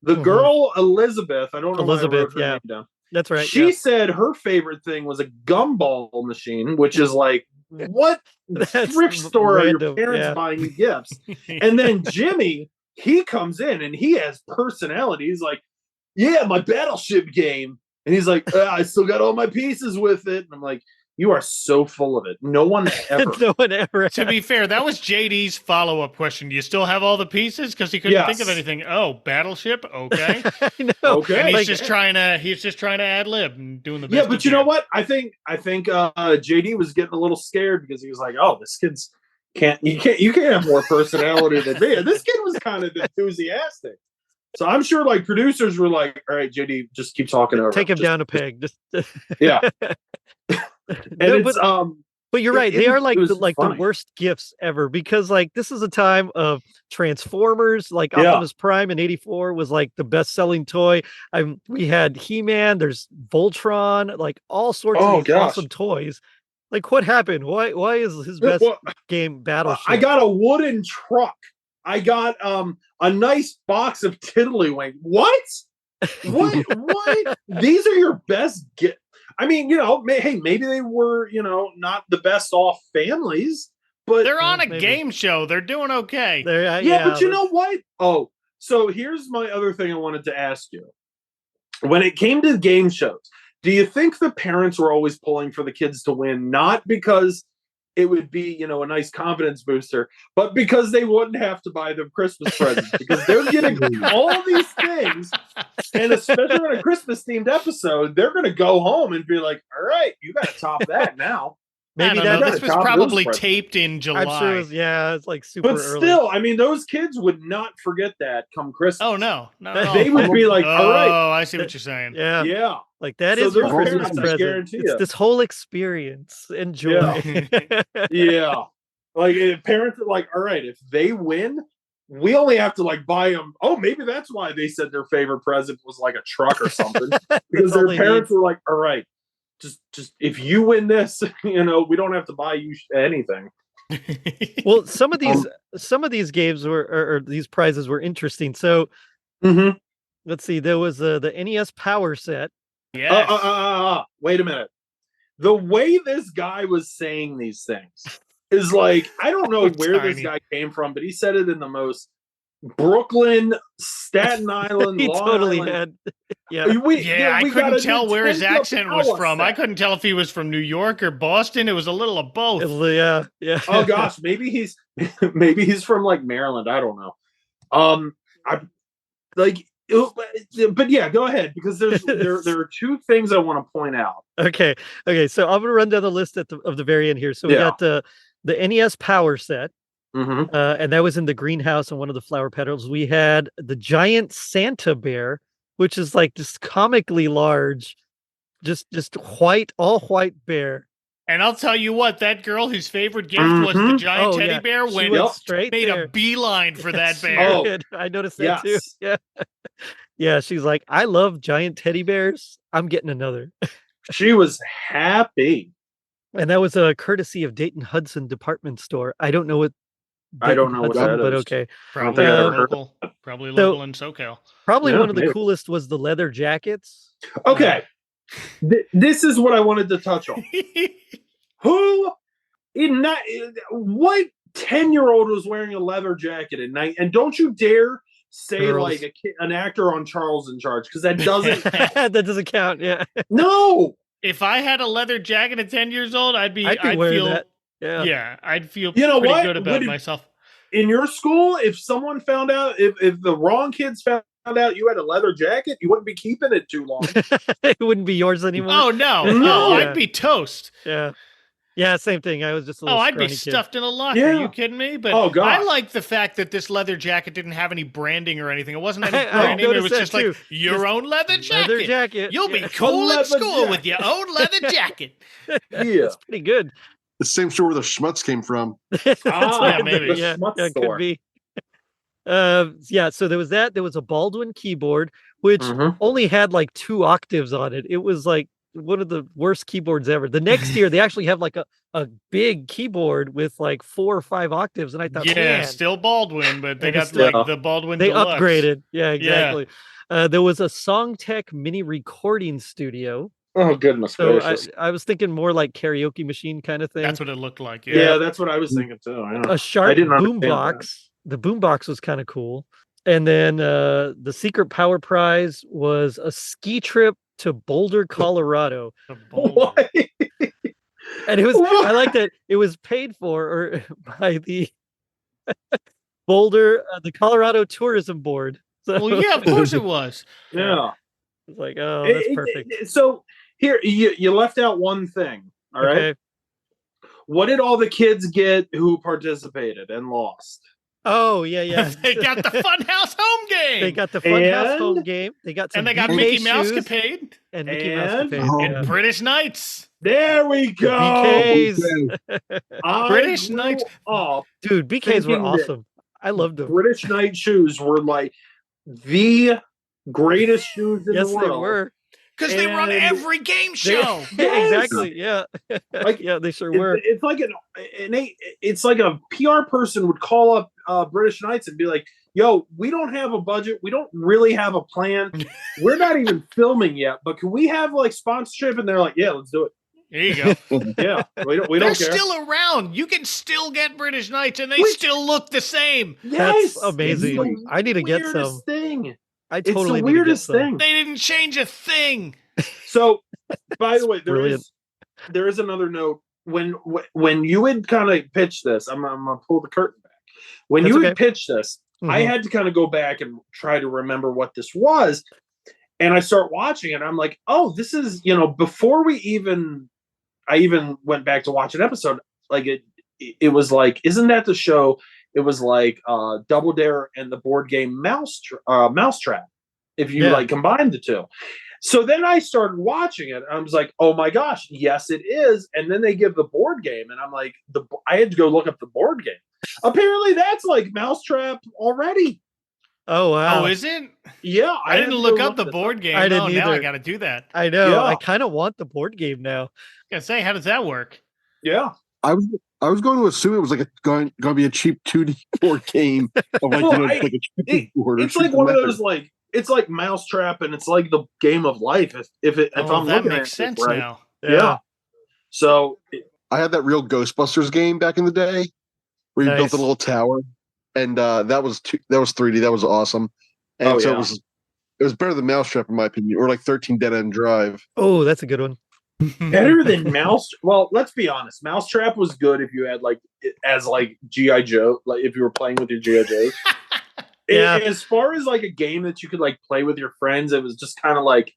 Speaker 3: The girl, Elizabeth, I don't know why I wrote her name down.
Speaker 1: That's right.
Speaker 3: She said her favorite thing was a gumball machine, which is like, what thrift store are your parents buying you gifts? And then Jimmy, he comes in and he has personality. He's like, yeah, my Battleship game. And he's like, I still got all my pieces with it. And I'm like, you are so full of it. No one ever.
Speaker 1: No one ever.
Speaker 2: To be fair, that was JD's follow-up question. Do you still have all the pieces? Because he couldn't think of anything. Oh, Battleship? Okay.
Speaker 1: I know.
Speaker 3: Okay.
Speaker 2: And he's just trying to ad lib and doing the best.
Speaker 3: Yeah, but you know what? I think JD was getting a little scared because he was like, oh, this kid's you can't have more personality than me. And this kid was kind of enthusiastic. So I'm sure like producers were like, all right, JD, just keep talking over.
Speaker 1: Take him down a peg. Just
Speaker 3: yeah. And
Speaker 1: but you're right. They are like the worst gifts ever because like this is a time of Transformers. Like Optimus Prime in '84 was like the best selling toy. We had He-Man. There's Voltron. Like all sorts of these awesome toys. Like what happened? Why is his best game Battleship?
Speaker 3: I got a wooden truck. I got a nice box of Tiddlywink. What? What? These are your best gifts. I mean, hey, maybe they were, not the best off families, but
Speaker 2: they're on a game show. They're doing okay.
Speaker 3: But you know what? Oh, so here's my other thing I wanted to ask you. When it came to game shows, do you think the parents were always pulling for the kids to win, not because it would be, a nice confidence booster, but because they wouldn't have to buy them Christmas presents because they're getting all these things. And especially on a Christmas themed episode, they're going to go home and be like, all right, you got to top that now.
Speaker 2: Maybe this was probably taped in July.
Speaker 1: I'm sure it's like super
Speaker 3: early. But still, I mean, those kids would not forget that come Christmas.
Speaker 2: Oh, no.
Speaker 3: They would be like, all right.
Speaker 2: Oh, I see what you're saying.
Speaker 1: Yeah.
Speaker 3: Yeah.
Speaker 1: Like that is your Christmas present. It's this whole experience. Enjoy.
Speaker 3: Yeah. Like if parents are like, all right, if they win, we only have to like buy them. Oh, maybe that's why they said their favorite present was like a truck or something. Because their parents were like, all right, just if you win this, we don't have to buy you anything.
Speaker 1: Well, some of these games were or these prizes were interesting. So
Speaker 3: Mm-hmm.
Speaker 1: let's see. There was the NES Power Set.
Speaker 2: Yes.
Speaker 3: Wait a minute. The way this guy was saying these things is like, I don't know where this guy came from, but he said it in the most Brooklyn, Staten Island,
Speaker 1: He
Speaker 3: Long
Speaker 1: totally
Speaker 3: Island.
Speaker 1: had. Yeah.
Speaker 2: I
Speaker 3: we got
Speaker 2: couldn't
Speaker 3: a
Speaker 2: tell where his
Speaker 3: Nintendo
Speaker 2: accent was
Speaker 3: Power
Speaker 2: from.
Speaker 3: Set.
Speaker 2: I couldn't tell if he was from New York or Boston. It was a little of both.
Speaker 1: Yeah.
Speaker 3: Oh gosh, maybe he's from like Maryland. I don't know. I like, but yeah, go ahead, because there are two things I want to point out.
Speaker 1: Okay. So I'm gonna run down the list of the very end here. So we got the NES Power Set.
Speaker 3: Mm-hmm.
Speaker 1: And that was in the greenhouse on one of the flower petals. We had the giant Santa bear, which is like just comically large, just white, all white bear.
Speaker 2: And I'll tell you what, that girl whose favorite gift was the giant teddy bear
Speaker 1: She went straight
Speaker 2: made
Speaker 1: there.
Speaker 2: a beeline for that
Speaker 1: She
Speaker 2: bear.
Speaker 1: did. I noticed that too. Yeah. Yeah, she's like, I love giant teddy bears. I'm getting another.
Speaker 3: She was happy.
Speaker 1: And that was a courtesy of Dayton Hudson Department Store. I don't know what
Speaker 3: what that
Speaker 1: but
Speaker 3: is.
Speaker 1: okay.
Speaker 2: Probably local in SoCal.
Speaker 1: Probably one of the coolest was the leather jackets.
Speaker 3: Okay. This is what I wanted to touch on. What 10-year-old was wearing a leather jacket at night? And don't you dare say
Speaker 1: Girls.
Speaker 3: like an actor on Charles in Charge, because that doesn't
Speaker 1: that doesn't count. Yeah.
Speaker 3: No.
Speaker 2: If I had a leather jacket at 10 years old, I'd
Speaker 1: wear
Speaker 2: feel
Speaker 1: that. Yeah.
Speaker 2: I'd feel
Speaker 3: You know
Speaker 2: pretty
Speaker 3: what?
Speaker 2: good about myself.
Speaker 3: In your school, if someone found out, if the wrong kids found out you had a leather jacket, you wouldn't be keeping it too long.
Speaker 1: It wouldn't be yours anymore.
Speaker 2: Oh no.
Speaker 3: No.
Speaker 2: I'd be toast.
Speaker 1: Yeah, same thing. I was just a little
Speaker 2: I'd be
Speaker 1: scrawny kid.
Speaker 2: stuffed in a locker.
Speaker 3: Yeah.
Speaker 2: Are you kidding me? But
Speaker 3: Oh, God.
Speaker 2: I like the fact that this leather jacket didn't have any branding or anything. It wasn't any
Speaker 1: I
Speaker 2: branding. It
Speaker 1: noticed
Speaker 2: was
Speaker 1: that
Speaker 2: just
Speaker 1: too.
Speaker 2: like your own leather jacket.
Speaker 1: Leather jacket.
Speaker 2: You'll be
Speaker 1: Yeah.
Speaker 2: cool at
Speaker 3: Leather
Speaker 2: school with
Speaker 3: jacket.
Speaker 2: your own leather jacket.
Speaker 3: Yeah.
Speaker 1: That's pretty good.
Speaker 4: The same store where the Schmutz came from.
Speaker 1: That's
Speaker 2: yeah, maybe.
Speaker 3: The
Speaker 1: Yeah,
Speaker 3: Schmutz
Speaker 1: it could
Speaker 3: store.
Speaker 1: be. Yeah, so there was that. There was a Baldwin keyboard, which only had like 2 octaves on it. It was like one of the worst keyboards ever. The next year, they actually have like a big keyboard with like 4 or 5 octaves, and I thought, man,
Speaker 2: still Baldwin, but they
Speaker 1: And
Speaker 2: got
Speaker 1: it's still-
Speaker 2: like the Baldwin
Speaker 1: they
Speaker 2: Deluxe.
Speaker 1: upgraded. Yeah, exactly. There was a Songtech mini recording studio.
Speaker 3: Oh goodness
Speaker 1: So
Speaker 3: gracious.
Speaker 1: I was thinking more like karaoke machine kind of thing.
Speaker 2: That's what it looked like.
Speaker 3: Yeah, that's what I was thinking too. I know.
Speaker 1: A Sharp
Speaker 3: I didn't understand
Speaker 1: boombox. The boombox was kind of cool. And then the secret power prize was a ski trip to Boulder, Colorado.
Speaker 2: The Boulder.
Speaker 3: What?
Speaker 1: And it was I like that it was paid for by the Boulder, the Colorado Tourism Board. So
Speaker 2: Well, yeah, of course it was.
Speaker 3: Yeah.
Speaker 1: it's like, oh, that's perfect.
Speaker 3: So here you left out one thing. All right.
Speaker 1: Okay.
Speaker 3: What did all the kids get who participated and lost?
Speaker 1: Oh, yeah.
Speaker 2: They got the Funhouse home game.
Speaker 1: They got the Funhouse
Speaker 3: And-
Speaker 1: home game. They got some
Speaker 2: and they got
Speaker 1: BK
Speaker 2: Mickey
Speaker 1: shoes
Speaker 2: Mousecapade
Speaker 1: and Mickey
Speaker 3: and-
Speaker 1: Mousecapade.
Speaker 2: and British Knights.
Speaker 3: There we go.
Speaker 1: BKs.
Speaker 3: I
Speaker 2: British
Speaker 3: grew
Speaker 2: Knights.
Speaker 3: up
Speaker 1: Dude, BKs were
Speaker 3: thinking that-
Speaker 1: awesome. I loved them.
Speaker 3: British Knight shoes were like the greatest shoes in
Speaker 1: Yes,
Speaker 3: the
Speaker 1: they
Speaker 3: world.
Speaker 1: were.
Speaker 2: Because they run
Speaker 3: And-
Speaker 2: every game show.
Speaker 3: Yes.
Speaker 1: Exactly. Yeah.
Speaker 3: Like,
Speaker 1: yeah, they sure were.
Speaker 3: It's like it's like a PR person would call up British Knights and be like, "Yo, we don't have a budget. We don't really have a plan. We're not even filming yet. But can we have like sponsorship?" And they're like, "Yeah, let's do it.
Speaker 2: There you go.
Speaker 3: Yeah, we
Speaker 2: They're
Speaker 3: don't care."
Speaker 2: still around. You can still get British Knights, and they
Speaker 3: Which-
Speaker 2: still look the same.
Speaker 3: Yes,
Speaker 1: That's amazing.
Speaker 3: It's the
Speaker 1: I need to get
Speaker 3: weirdest
Speaker 1: some.
Speaker 3: thing.
Speaker 1: I
Speaker 3: It's
Speaker 1: totally
Speaker 3: the
Speaker 1: need to get
Speaker 3: weirdest
Speaker 1: some.
Speaker 3: thing.
Speaker 2: They didn't change a thing.
Speaker 3: So, by the way,
Speaker 1: Brilliant.
Speaker 3: there is another note. When you would kind of pitch this, I'm gonna pull the curtain back. When
Speaker 1: That's
Speaker 3: you would
Speaker 1: okay.
Speaker 3: pitch this, I
Speaker 1: Mhm.
Speaker 3: had to kind of go back and try to remember what this was. And I start watching it. I'm like, oh, this is, before I even went back to watch an episode, like it was like, isn't that the show? It was like Double Dare and the board game Mousetrap, if you
Speaker 1: Yeah.
Speaker 3: like combine the two. So then I started watching it. I was like, oh my gosh, yes, it is. And then they give the board game, and I'm like, I had to go look up the board game. Apparently, that's like Mousetrap already.
Speaker 1: Oh wow.
Speaker 2: Oh, is it?
Speaker 3: Yeah,
Speaker 2: I
Speaker 3: had
Speaker 2: didn't
Speaker 3: to
Speaker 2: look
Speaker 3: go
Speaker 2: up the
Speaker 3: this
Speaker 2: board game.
Speaker 1: I didn't
Speaker 2: Now I
Speaker 1: either.
Speaker 2: got to do that.
Speaker 1: I know.
Speaker 3: Yeah.
Speaker 1: I kind of want the board game now.
Speaker 2: I gotta say, how does that work?
Speaker 3: Yeah.
Speaker 4: I was going to assume it was like going to be a cheap 2D board game of like,
Speaker 3: Well,
Speaker 4: like a cheap board.
Speaker 3: It's like one of those like it's like Mousetrap, and it's like the game of life. If I'm
Speaker 2: that
Speaker 3: looking
Speaker 2: makes
Speaker 3: at
Speaker 2: sense
Speaker 3: it right.
Speaker 2: now.
Speaker 3: Yeah. So
Speaker 4: I had that real Ghostbusters game back in the day where you built a little tower, and that was 3D. That was awesome, and it was better than Mousetrap in my opinion, or like 13 Dead End Drive.
Speaker 1: Oh, that's a good one.
Speaker 3: better than Mouse. Well, let's be honest. Mousetrap was good if you had like as like GI Joe, like if you were playing with your GI Joes.
Speaker 1: Yeah.
Speaker 3: As far as like a game that you could like play with your friends, it was just kind of like,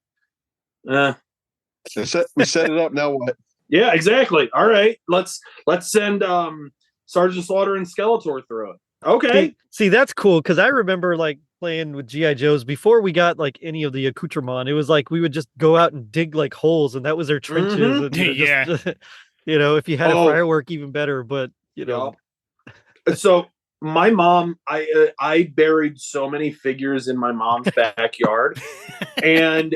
Speaker 4: we set it up. Now what?
Speaker 3: Yeah, exactly. All right, let's send Sergeant Slaughter and Skeletor through it. Okay.
Speaker 1: See, that's cool because I remember like playing with GI Joes before we got like any of the accoutrement. It was like we would just go out and dig like holes, and that was their trenches. And, just, if you had a firework, even better. But
Speaker 3: So my mom, I buried so many figures in my mom's backyard, and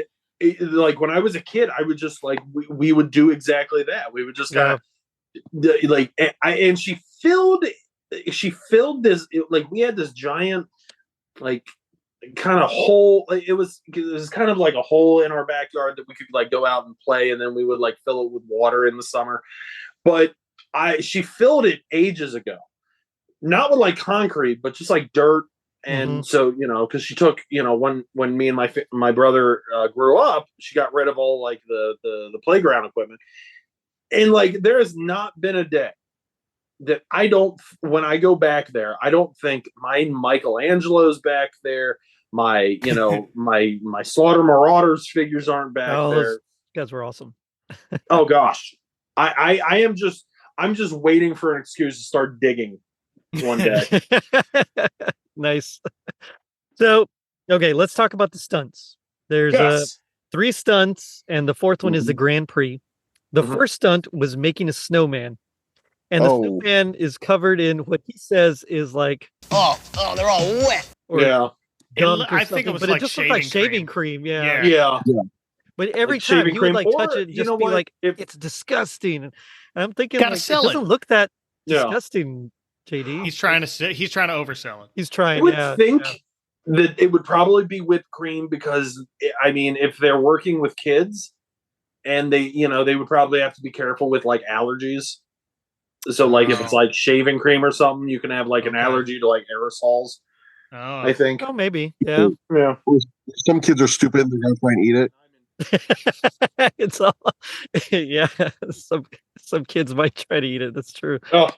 Speaker 3: like when I was a kid, I would just like we would do exactly that. We would just kind of like and she filled this like we had this giant like kind of hole. It was kind of like a hole in our backyard that we could like go out and play, and then we would like fill it with water in the summer. But she filled it ages ago. Not with like concrete, but just like dirt. And so, because she took, when me and my brother grew up, she got rid of all like the playground equipment. And like, there has not been a day that when I go back there, I don't think my Michelangelo's back there. My, my Slaughter Marauders figures aren't back there.
Speaker 1: Those guys were awesome.
Speaker 3: Oh gosh. I'm just waiting for an excuse to start digging one day.
Speaker 1: Nice. So, okay, let's talk about the stunts. There's 3 stunts, and the 4th one is the Grand Prix. The first stunt was making a snowman, and the snowman is covered in what he says is like
Speaker 6: they're all wet.
Speaker 2: I think it was
Speaker 1: but
Speaker 2: like
Speaker 1: it just looked like shaving cream.
Speaker 3: Yeah.
Speaker 1: But every
Speaker 3: Like
Speaker 1: time he would like
Speaker 3: cream,
Speaker 1: touch
Speaker 3: or,
Speaker 1: it, just be like, it's disgusting. And I'm thinking,
Speaker 2: Gotta
Speaker 1: like, it
Speaker 2: sell it.
Speaker 1: doesn't look that disgusting. JD,
Speaker 2: He's trying to oversell it.
Speaker 1: He's trying.
Speaker 3: I would think that it would probably be whipped cream because I mean, if they're working with kids, and they would probably have to be careful with like allergies. So like if it's like shaving cream or something, you can have like an allergy to like aerosols. I think.
Speaker 1: Oh, maybe. Yeah.
Speaker 3: Yeah.
Speaker 4: Some kids are stupid. They're gonna try and eat it.
Speaker 1: It's all. Yeah. Some kids might try to eat it. That's true.
Speaker 3: Oh.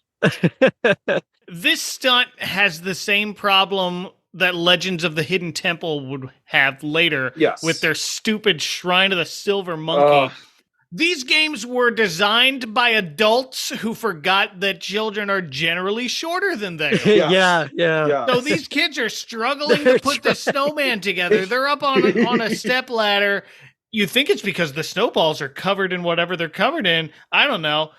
Speaker 2: This stunt has the same problem that Legends of the Hidden Temple would have later with their stupid Shrine of the Silver Monkey. These games were designed by adults who forgot that children are generally shorter than they are.
Speaker 1: Yeah.
Speaker 2: So these kids are struggling to put the snowman together. They're up on a step ladder. You think it's because the snowballs are covered in whatever they're covered in. I don't know.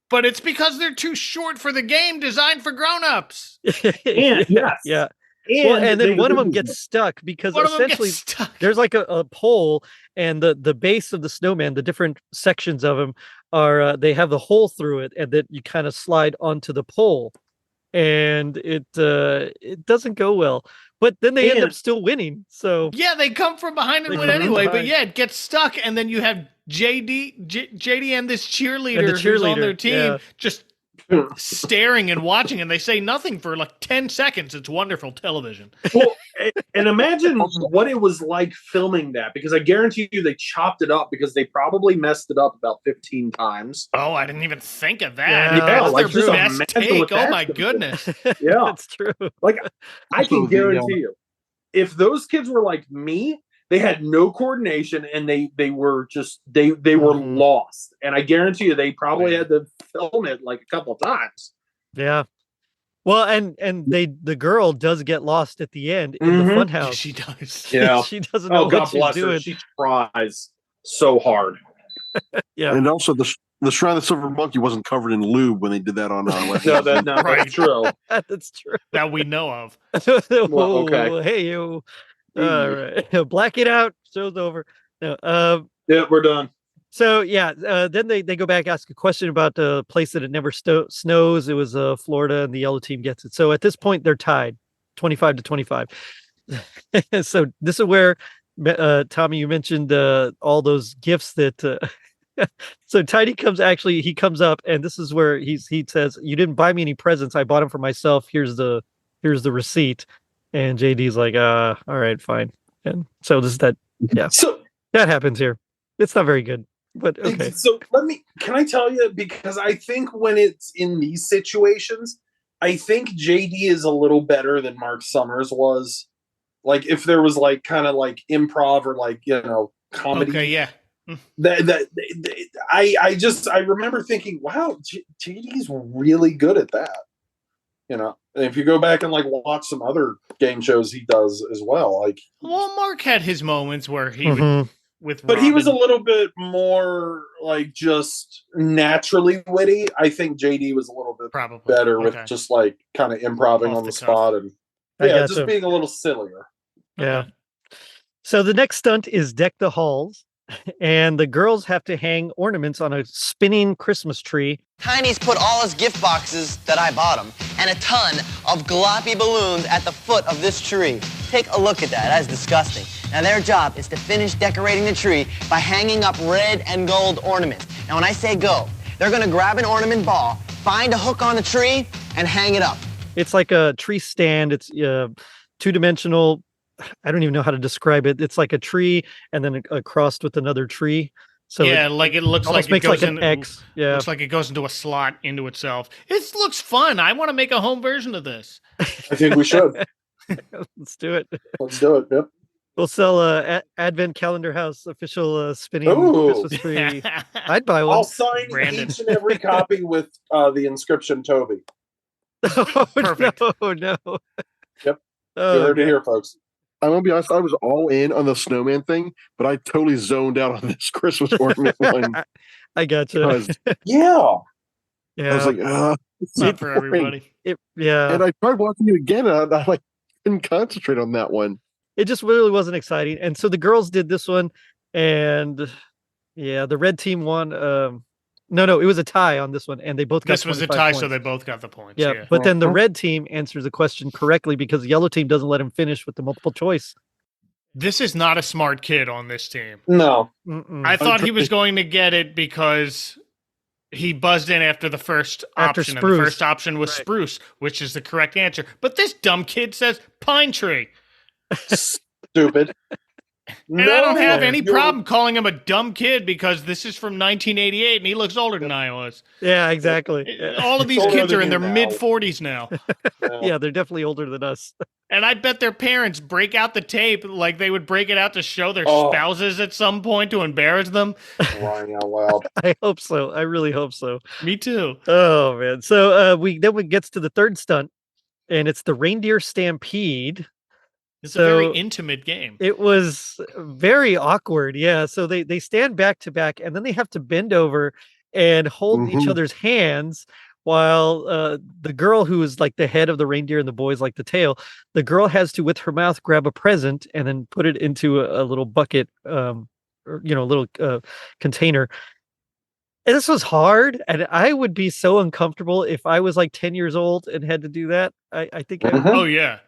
Speaker 2: But it's because they're too short for the game designed for grown-ups.
Speaker 1: Yeah. And then one of them gets stuck because essentially there's like a pole, and the base of the snowman, the different sections of them are they have the hole through it, and then you kind of slide onto the pole, and it doesn't go well. But then they end up still winning. So
Speaker 2: yeah, they come from behind and win anyway. But yeah, it gets stuck, and then you have JD and this cheerleader who's on their team just staring and watching, and they say nothing for like 10 seconds. It's wonderful television.
Speaker 3: Well, and imagine what it was like filming that, because I guarantee you they chopped it up because they probably messed it up about 15 times.
Speaker 2: Oh, I didn't even think of that.
Speaker 1: Yeah,
Speaker 2: That's
Speaker 3: like
Speaker 2: their
Speaker 3: just
Speaker 2: best take. Oh my goodness.
Speaker 3: Yeah,
Speaker 1: that's true.
Speaker 3: Like I can guarantee you, if those kids were like me, they had no coordination, and they were just they were lost. And I guarantee you, they probably had to film it like a couple of times.
Speaker 1: Yeah. Well, and the girl does get lost at the end in the funhouse.
Speaker 2: She does.
Speaker 3: Yeah.
Speaker 1: She doesn't know what she's doing.
Speaker 3: She tries so hard.
Speaker 1: Yeah.
Speaker 4: And also the Shrine of the Silver Monkey wasn't covered in lube when they did that on
Speaker 3: that's true.
Speaker 1: That's true.
Speaker 2: That we know of.
Speaker 3: Well, okay.
Speaker 1: Hey, you. All right. Black it out. Show's over. No.
Speaker 3: Yeah, we're done.
Speaker 1: So yeah, then they go back, ask a question about the place that it never snows. It was Florida, and the yellow team gets it. So at this point, they're tied, 25-25. So this is where Tommy, you mentioned all those gifts that. So Tiny he comes up, and this is where he says, "You didn't buy me any presents. I bought them for myself. Here's the receipt." And JD's like, all right, fine." And so this is that. Yeah. So that happens here. It's not very good. But okay.
Speaker 3: So can I tell you, because I think when it's in these situations, I think JD is a little better than Mark Summers was. Like if there was like kind of like improv or like, comedy.
Speaker 2: Okay, yeah.
Speaker 3: I remember thinking, wow, JD's really good at that. And if you go back and like watch some other game shows he does as well, like.
Speaker 2: Well, Mark had his moments where he would.
Speaker 3: But he was a little bit more like just naturally witty. I think JD was a little bit better with just like kind of improving on the spot and just being a little sillier.
Speaker 1: Yeah. So the next stunt is Deck the Halls, and the girls have to hang ornaments on a spinning Christmas tree.
Speaker 6: Tiny's put all his gift boxes that I bought him and a ton of gloppy balloons at the foot of this tree. Take a look at that. That's disgusting. Now, their job is to finish decorating the tree by hanging up red and gold ornaments. Now, when I say go, they're going to grab an ornament ball, find a hook on the tree, and hang it up.
Speaker 1: It's like a tree stand. It's two-dimensional. I don't even know how to describe it. It's like a tree and then crossed with another tree. So
Speaker 2: yeah, like it looks like it
Speaker 1: makes
Speaker 2: goes
Speaker 1: like an X. Yeah,
Speaker 2: looks like it goes into a slot into itself. It looks fun. I want to make a home version of this.
Speaker 3: I think we should.
Speaker 1: Let's do it.
Speaker 3: Let's do it. Yep.
Speaker 1: We'll sell Advent Calendar House official spinning Christmas tree. I'd buy one.
Speaker 3: I'll sign each and every copy with the inscription Toby.
Speaker 1: Oh,
Speaker 2: perfect.
Speaker 1: No.
Speaker 3: Yep. You heard it here, folks.
Speaker 4: I'm gonna be honest. I was all in on the snowman thing, but I totally zoned out on this Christmas ornament one.
Speaker 1: I gotcha.
Speaker 3: Yeah.
Speaker 4: I was like,
Speaker 2: it's not for everybody.
Speaker 1: Yeah.
Speaker 4: And I tried watching it again, and I couldn't concentrate on that one.
Speaker 1: It just really wasn't exciting. And so the girls did this one, and the red team won. No, it was a tie on this one, and they both got
Speaker 2: this was a tie,
Speaker 1: points.
Speaker 2: So they both got the points.
Speaker 1: Yeah, but then the red team answers the question correctly because the yellow team doesn't let him finish with the multiple choice.
Speaker 2: This is not a smart kid on this team.
Speaker 3: No.
Speaker 2: I thought he was going to get it because he buzzed in after the first option. And the first option was spruce, which is the correct answer. But this dumb kid says pine tree.
Speaker 3: Stupid.
Speaker 2: And I don't have any problem calling him a dumb kid because this is from 1988 and he looks older than I was.
Speaker 1: Yeah, exactly.
Speaker 2: All of these kids are in their mid-40s now.
Speaker 1: Yeah, they're definitely older than us.
Speaker 2: And I bet their parents break out the tape like they would break it out to show their spouses at some point to embarrass them.
Speaker 3: Crying out loud.
Speaker 1: I hope so. I really hope so.
Speaker 2: Me too.
Speaker 1: Oh, man. So we gets to the third stunt, and it's the reindeer stampede.
Speaker 2: It's a very intimate game.
Speaker 1: It was very awkward. Yeah. So they stand back to back, and then they have to bend over and hold each other's hands while the girl who is like the head of the reindeer and the boy's like the tail, the girl has to, with her mouth, grab a present and then put it into a little bucket, or, little container. And this was hard. And I would be so uncomfortable if I was like 10 years old and had to do that. I think.
Speaker 2: Oh, yeah.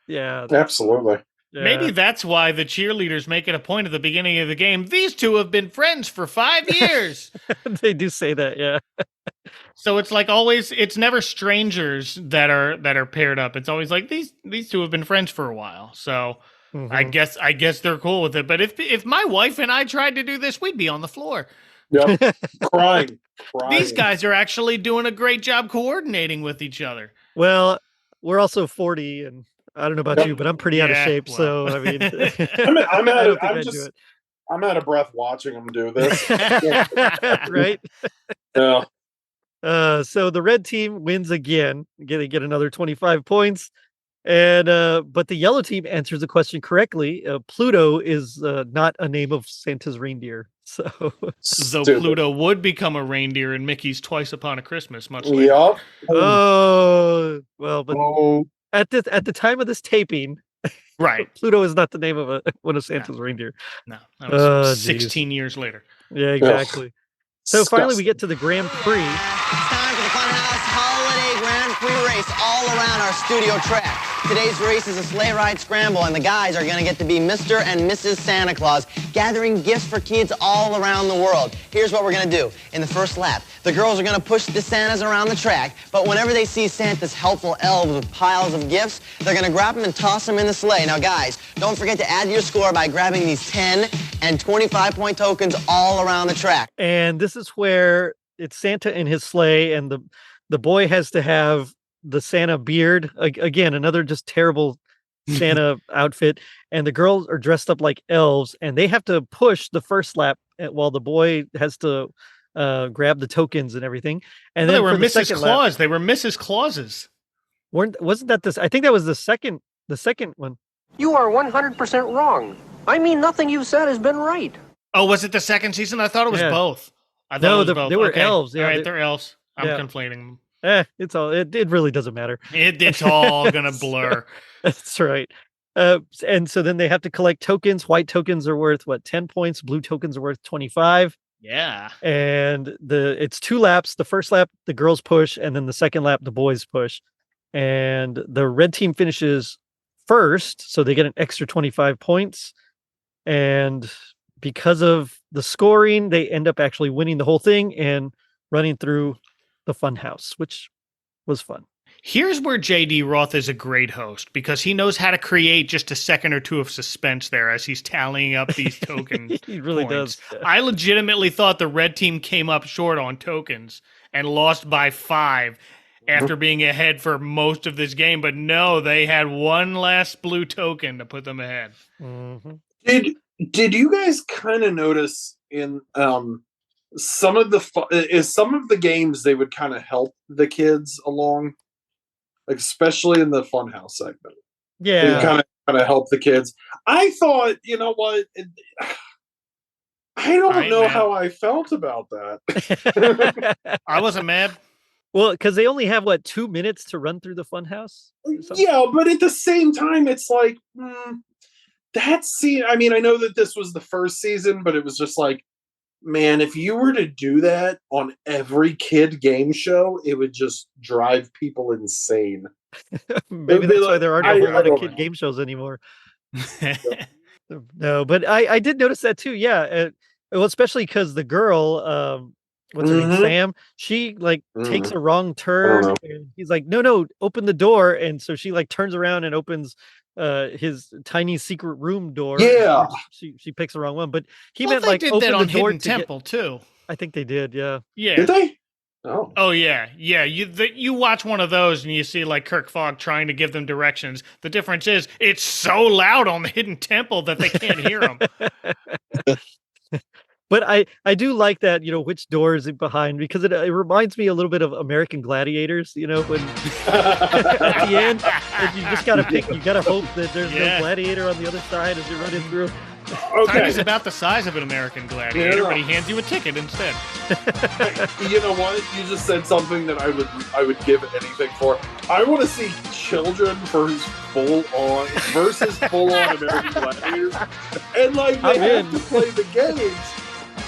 Speaker 1: Yeah,
Speaker 3: absolutely.
Speaker 1: Yeah.
Speaker 2: Maybe that's why the cheerleaders make it a point at the beginning of the game. These two have been friends for 5 years.
Speaker 1: They do say that, yeah.
Speaker 2: So it's like always, it's never strangers that are paired up. It's always like these two have been friends for a while. So I guess they're cool with it. But if my wife and I tried to do this, we'd be on the floor.
Speaker 3: Yep, crying.
Speaker 2: These guys are actually doing a great job coordinating with each other.
Speaker 1: Well, we're also 40 and. I don't know about you, but I'm pretty out of shape. Well. So I mean,
Speaker 3: I'm out of breath watching them do this.
Speaker 1: Right?
Speaker 3: Yeah.
Speaker 1: So the red team wins again. They get another 25 points, and but the yellow team answers the question correctly. Pluto is not a name of Santa's reindeer. So
Speaker 2: though Pluto would become a reindeer in Mickey's Twice Upon a Christmas, much later.
Speaker 3: Yeah.
Speaker 1: Oh well, but. At the time of this taping,
Speaker 2: right?
Speaker 1: Pluto is not the name of one of Santa's reindeer.
Speaker 2: No, that was 16 years later.
Speaker 1: Yeah, exactly. So finally we get to the Grand Prix.
Speaker 6: It's time for the Funhouse Holiday Grand Prix race all around our studio track. Today's race is a sleigh ride scramble, and the guys are going to get to be Mr. and Mrs. Santa Claus, gathering gifts for kids all around the world. Here's what we're going to do. In the first lap, the girls are going to push the Santas around the track, but whenever they see Santa's helpful elves with piles of gifts, they're going to grab them and toss them in the sleigh. Now, guys, don't forget to add your score by grabbing these 10 and 25-point tokens all around the track.
Speaker 1: And this is where it's Santa in his sleigh, and the boy has to have the Santa beard. Again, another just terrible Santa outfit. And the girls are dressed up like elves, and they have to push the first lap while the boy has to grab the tokens and everything. And then
Speaker 2: they were
Speaker 1: for the
Speaker 2: Mrs.
Speaker 1: second
Speaker 2: Claus.
Speaker 1: lap,
Speaker 2: They were Mrs. Clauses.
Speaker 1: wasn't that this? I think that was the second one.
Speaker 10: You are 100% wrong. I mean, nothing you've said has been right.
Speaker 2: Oh, was it the second season? I thought it was both. I thought
Speaker 1: No,
Speaker 2: it was both.
Speaker 1: they were elves. Yeah,
Speaker 2: All right, they're elves. I'm conflating them.
Speaker 1: It really doesn't matter.
Speaker 2: It's all gonna blur.
Speaker 1: That's right. And so then they have to collect tokens. White tokens are worth 10 points. Blue tokens are worth 25.
Speaker 2: Yeah.
Speaker 1: And it's 2 laps. The first lap the girls push, and then the second lap the boys push. And the red team finishes first, so they get an extra 25 points. And because of the scoring, they end up actually winning the whole thing and running through the Funhouse, which was fun.
Speaker 2: Here's where J.D. Roth is a great host, because he knows how to create just a second or two of suspense there as he's tallying up these token
Speaker 1: He really
Speaker 2: points.
Speaker 1: does.
Speaker 2: I legitimately thought the red team came up short on tokens and lost by 5 after being ahead for most of this game, but no, they had one last blue token to put them ahead.
Speaker 1: Mm-hmm.
Speaker 3: Did you guys kind of notice in some of the games they would kind of help the kids along, like especially in the Funhouse segment?
Speaker 1: Yeah,
Speaker 3: they kind of help the kids. I thought, you know what? I don't know how I felt about that.
Speaker 2: I wasn't mad.
Speaker 1: Well, because they only have 2 minutes to run through the Funhouse.
Speaker 3: Yeah, but at the same time, it's like that scene. I mean, I know that this was the first season, but it was just like, man, if you were to do that on every kid game show, it would just drive people insane.
Speaker 1: Maybe that's why there aren't a whole lot of kid game shows anymore. No, but I did notice that too. Yeah, well, especially because the girl, what's her name, Sam, she takes a wrong turn, and he's like, no, open the door, and so she turns around and opens his tiny secret room door.
Speaker 3: Yeah,
Speaker 1: she picks the wrong one, but he
Speaker 2: Well,
Speaker 1: meant
Speaker 2: they did
Speaker 1: open
Speaker 2: that
Speaker 1: the
Speaker 2: on
Speaker 1: door
Speaker 2: Hidden Temple too.
Speaker 1: I think they did. Yeah.
Speaker 3: Did they?
Speaker 2: Oh yeah. You watch one of those and you see Kirk Fogg trying to give them directions. The difference is it's so loud on the Hidden Temple that they can't hear them.
Speaker 1: But I do like that, which door is it behind, because it reminds me a little bit of American Gladiators, when at the end, you just got to pick, you got to hope that there's no gladiator on the other side as you're running through.
Speaker 3: Okay.
Speaker 2: He's about the size of an American Gladiator, but he hands you a ticket instead.
Speaker 3: You know what? You just said something that I would give anything for. I want to see children versus full on American Gladiators, and they have to play the games.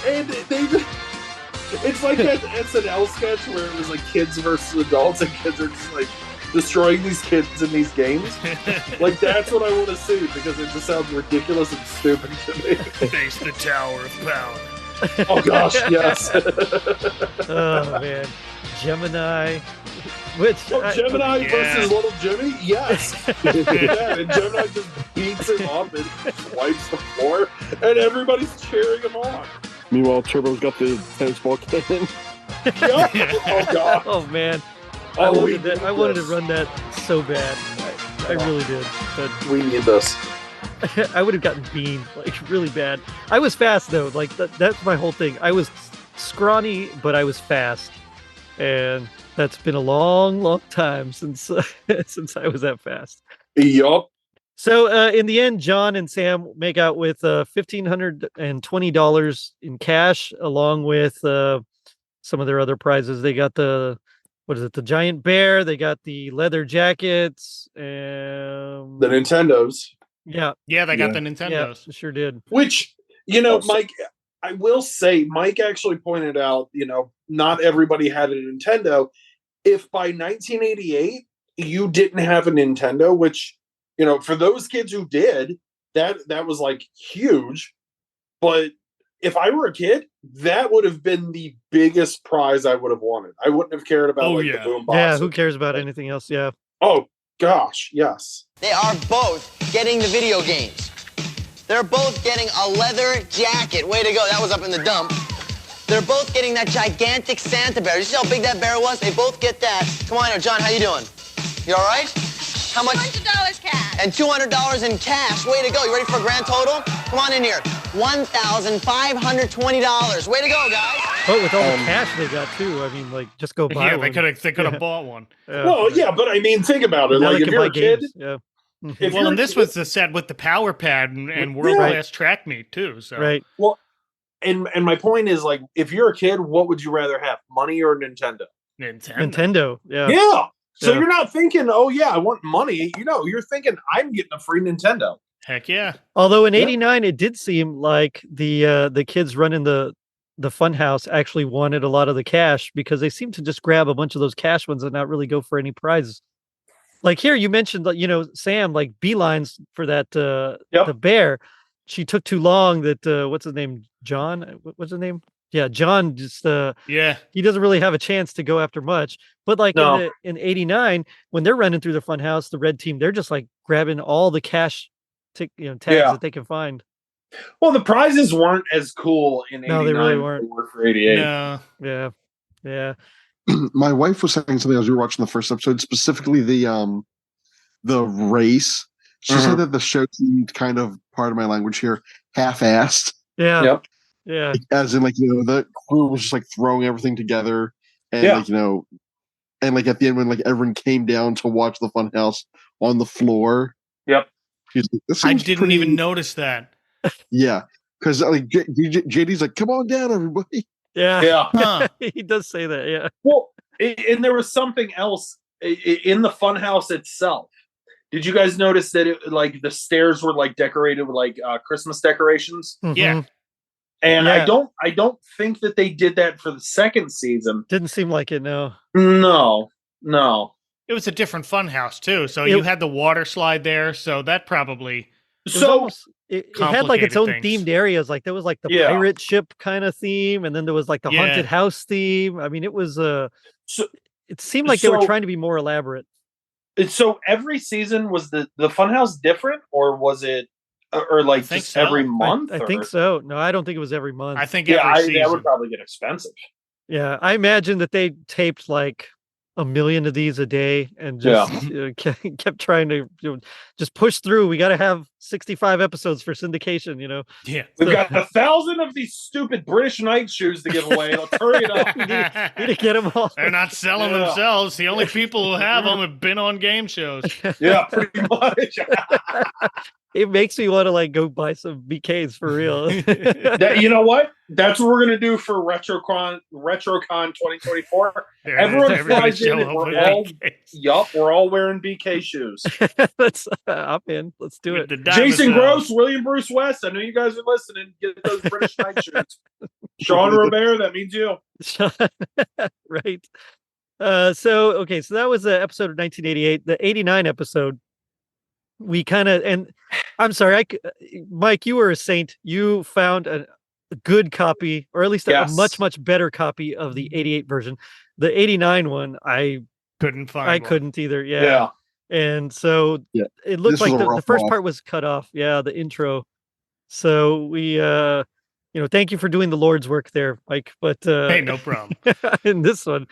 Speaker 3: And it's like that SNL sketch where it was kids versus adults, and kids are just destroying these kids in these games. That's what I want to see, because it just sounds ridiculous and stupid to me.
Speaker 2: Face the Tower of Power.
Speaker 3: Oh gosh, yes.
Speaker 1: Oh man, Gemini.
Speaker 3: Gemini versus Little Jimmy? Yes. Yeah, and Gemini just beats him up and wipes the floor, and everybody's cheering him on.
Speaker 4: Meanwhile, Turbo's got the tennis ball cannon.
Speaker 3: Yep. Oh god.
Speaker 1: Oh man. I wanted to run that so bad. I really did. But
Speaker 3: we need this.
Speaker 1: I would have gotten beamed really bad. I was fast though. That's my whole thing. I was scrawny, but I was fast, and that's been a long, long time since since I was that fast.
Speaker 3: Yup.
Speaker 1: So in the end, John and Sam make out with $1,520 in cash, along with some of their other prizes. They got the giant bear. They got the leather jackets and
Speaker 3: the Nintendos.
Speaker 1: Yeah,
Speaker 2: they got the Nintendos.
Speaker 1: Yeah, sure did.
Speaker 3: Which, Mike, I will say, Mike actually pointed out, not everybody had a Nintendo. If by 1988 you didn't have a Nintendo, which, for those kids who did, that was like huge. But if I were a kid, that would have been the biggest prize I would have wanted. I wouldn't have cared about the boom box.
Speaker 1: Yeah, who cares about anything else? Yeah.
Speaker 3: Oh gosh, yes.
Speaker 6: They are both getting the video games. They're both getting a leather jacket. Way to go, that was up in the dump. They're both getting that gigantic Santa bear. You see how big that bear was? They both get that. Come on here, John, how you doing? You all right? How much?
Speaker 9: $200 cash.
Speaker 6: And $200 in cash. Way to go. You ready for a grand total? Come on in here. $1,520. Way to go, guys.
Speaker 1: But with all the cash they got too, I mean, like, just go buy one.
Speaker 2: they could have bought one.
Speaker 3: Well, yeah, but I mean, think about it.
Speaker 1: Now
Speaker 3: Like,
Speaker 1: they
Speaker 3: if
Speaker 1: can
Speaker 3: you're
Speaker 1: buy
Speaker 3: a kid,
Speaker 1: games. Yeah.
Speaker 2: Well, and this was the set with the power pad and world class track meet too. So
Speaker 1: Right.
Speaker 3: Well, and my point is, like, if you're a kid, what would you rather have, money or Nintendo?
Speaker 1: Nintendo. Yeah.
Speaker 3: Yeah. So
Speaker 1: Yeah.
Speaker 3: you're not thinking, oh yeah, I want money. You're thinking, I'm getting a free Nintendo.
Speaker 2: Heck yeah.
Speaker 1: Although in '89, it did seem like the kids running the Funhouse actually wanted a lot of the cash because they seemed to just grab a bunch of those cash ones and not really go for any prizes. Like here, you mentioned, Sam, like beelines for that the bear. She took too long. That what's his name? John. What's his name? Yeah, John. Just he doesn't really have a chance to go after much. But like in '89, when they're running through the Funhouse, the red team, they're just like grabbing all the cash, tags that they can find.
Speaker 3: Well, the prizes weren't as cool in '89.
Speaker 1: No, they really
Speaker 3: as
Speaker 1: weren't.
Speaker 3: They were for '88.
Speaker 2: No.
Speaker 1: Yeah.
Speaker 4: My wife was saying something as we were watching the first episode, specifically the race. She said that the show seemed kind of, part of my language here, half-assed.
Speaker 1: Yeah.
Speaker 3: Yep.
Speaker 1: Yeah.
Speaker 4: As in, like, the crew was just like throwing everything together, and and like at the end when like everyone came down to watch the Funhouse on the floor.
Speaker 3: Yep.
Speaker 4: Like, this
Speaker 2: I
Speaker 4: seems
Speaker 2: didn't
Speaker 4: pretty...
Speaker 2: even notice that.
Speaker 4: Yeah, because like JD's like, "Come on down, everybody."
Speaker 1: Yeah.
Speaker 3: Yeah.
Speaker 2: Huh.
Speaker 1: He does say that. Yeah.
Speaker 3: Well, and there was something else in the Funhouse itself. Did you guys notice that like the stairs were like decorated with like Christmas decorations?
Speaker 1: Mhm.
Speaker 2: Yeah.
Speaker 3: And
Speaker 1: Yeah.
Speaker 3: I don't think that they did that for the second season.
Speaker 1: Didn't seem like it. No.
Speaker 3: No.
Speaker 2: It was a different fun house too. So you had the water slide there. So that probably
Speaker 1: It had like its own
Speaker 2: complicated
Speaker 1: themed areas. Like there was like the pirate ship kind of theme, and then there was like the haunted house theme. I mean, it was it seemed like they were trying to be more elaborate.
Speaker 3: So every season was the Funhouse different, or was it, or like just every month?
Speaker 1: I think so. No, I don't think it was every month.
Speaker 2: I think every season.
Speaker 3: That would probably get expensive.
Speaker 1: Yeah, I imagine that they taped like 1 million of these a day and just kept trying to just push through. We got to have 65 episodes for syndication,
Speaker 2: Yeah.
Speaker 3: We've got 1,000 of these stupid British night shoes to give away. Let's hurry it up.
Speaker 1: We need to get them all.
Speaker 2: They're not selling themselves. The only people who have them have been on game shows.
Speaker 3: Yeah, pretty much.
Speaker 1: It makes me want to like go buy some BKs for real.
Speaker 3: You know what? That's what we're gonna do for RetroCon 2024. Everyone flies in and we're all wearing BK shoes.
Speaker 1: I'm in. Let's do it.
Speaker 3: Jason Gross, William Bruce West. I know you guys are listening. Get those British night shoes. Sean Robert, that means you.
Speaker 1: Right. So that was the episode of 1988. The 89 episode, we kind of, and I'm sorry, Mike, you were a saint. You found a good copy, or at least a much, much better copy of the 88 version. The 89 one, I
Speaker 2: couldn't find.
Speaker 1: I couldn't either. Yeah. And so it looked like the first part was cut off. Yeah, the intro. So we, thank you for doing the Lord's work there, Mike. But
Speaker 2: hey, no problem.
Speaker 1: In this one,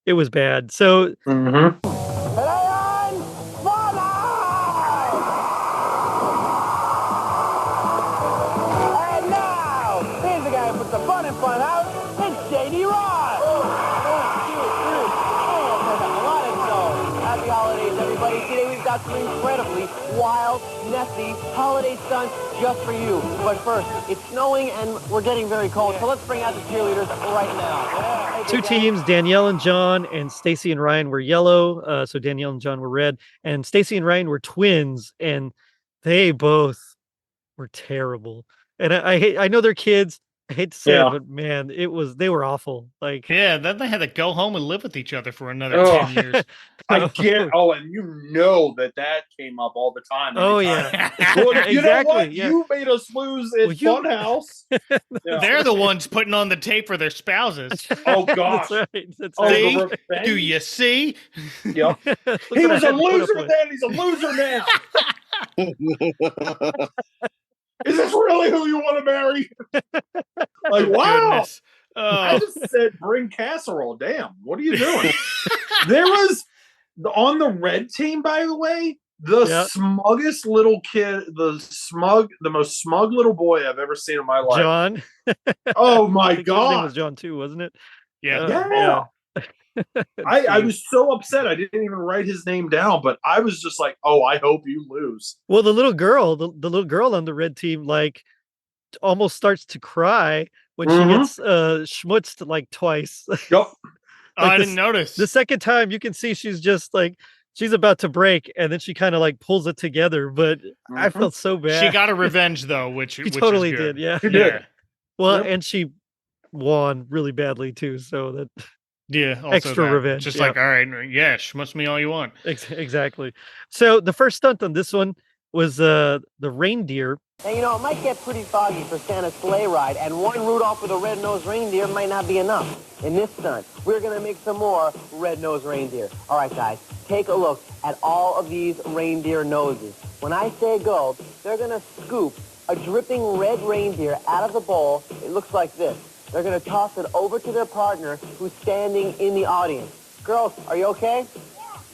Speaker 1: it was bad. So.
Speaker 5: Some incredibly wild, messy holiday stunts just for you. But first, it's snowing and we're getting very cold, so let's bring out the cheerleaders right now.
Speaker 1: Two teams, Danielle and John, and Stacy and Ryan were yellow. So Danielle and John were red, and Stacy and Ryan were twins, and they both were terrible. And I know they're kids, I hate to say
Speaker 3: Yeah.
Speaker 1: it, but man, they were awful. Like,
Speaker 2: Yeah, then they had to go home and live with each other for another
Speaker 3: Oh.
Speaker 2: 10 years.
Speaker 3: I get. Oh, and you know that came up all the time.
Speaker 1: oh
Speaker 3: anytime.
Speaker 1: yeah,
Speaker 3: Well, you know
Speaker 1: exactly.
Speaker 3: what?
Speaker 1: Yeah.
Speaker 3: You made us lose at
Speaker 1: Well, you-
Speaker 3: Funhouse. Yeah.
Speaker 2: They're the ones putting on the tape for their spouses.
Speaker 3: Oh gosh.
Speaker 1: That's right. That's
Speaker 3: Oh,
Speaker 1: right.
Speaker 2: See?
Speaker 3: the revenge?
Speaker 2: Do you see?
Speaker 3: Yep.
Speaker 1: Look
Speaker 3: He
Speaker 1: what I
Speaker 3: was a
Speaker 1: had to put up
Speaker 3: loser
Speaker 1: with.
Speaker 3: then. He's a loser now. Is this really who you want to marry? Like, wow.
Speaker 2: Goodness.
Speaker 3: I
Speaker 2: Oh.
Speaker 3: just said bring casserole. Damn, what are you doing? There was on the red team, by the way, the
Speaker 1: Yeah.
Speaker 3: smuggest little kid, the most smug little boy I've ever seen in my life.
Speaker 1: John.
Speaker 3: Oh my
Speaker 1: I think his name was
Speaker 3: god.
Speaker 1: John too, wasn't it?
Speaker 2: Yeah.
Speaker 3: Yeah. I
Speaker 1: Steve.
Speaker 3: was so upset I didn't even write his name down, but I was just like, oh, I hope you lose.
Speaker 1: Well, the little girl, the little girl on the red team, like almost starts to cry when she
Speaker 3: Mhm.
Speaker 1: gets schmutzed like twice.
Speaker 3: Yep.
Speaker 2: Oh,
Speaker 1: Like
Speaker 2: I
Speaker 1: this-
Speaker 2: didn't notice.
Speaker 1: The second time you can see she's just like she's about to break, and then she kind of like pulls it together. But I
Speaker 3: Mhm.
Speaker 1: felt so bad.
Speaker 2: She got a revenge though, which
Speaker 1: She
Speaker 2: which
Speaker 1: totally
Speaker 2: is good.
Speaker 1: did. Yeah.
Speaker 3: She did.
Speaker 1: Well,
Speaker 3: Yep.
Speaker 1: and she won really badly too. So that
Speaker 2: Yeah, also
Speaker 1: Extra
Speaker 2: that.
Speaker 1: revenge,
Speaker 2: Just
Speaker 1: yeah.
Speaker 2: like, all right, yeah, schmutz me all you want.
Speaker 1: exactly. So the first stunt on this one was the reindeer.
Speaker 5: And you know, it might get pretty foggy for Santa's sleigh ride, and one Rudolph with a red-nosed reindeer might not be enough. In this stunt, we're going to make some more red-nosed reindeer. All right, guys, take a look at all of these reindeer noses. When I say go, they're going to scoop a dripping red reindeer out of the bowl. It looks like this. They're going to toss it over to their partner who's standing in the audience. Girls, are you okay?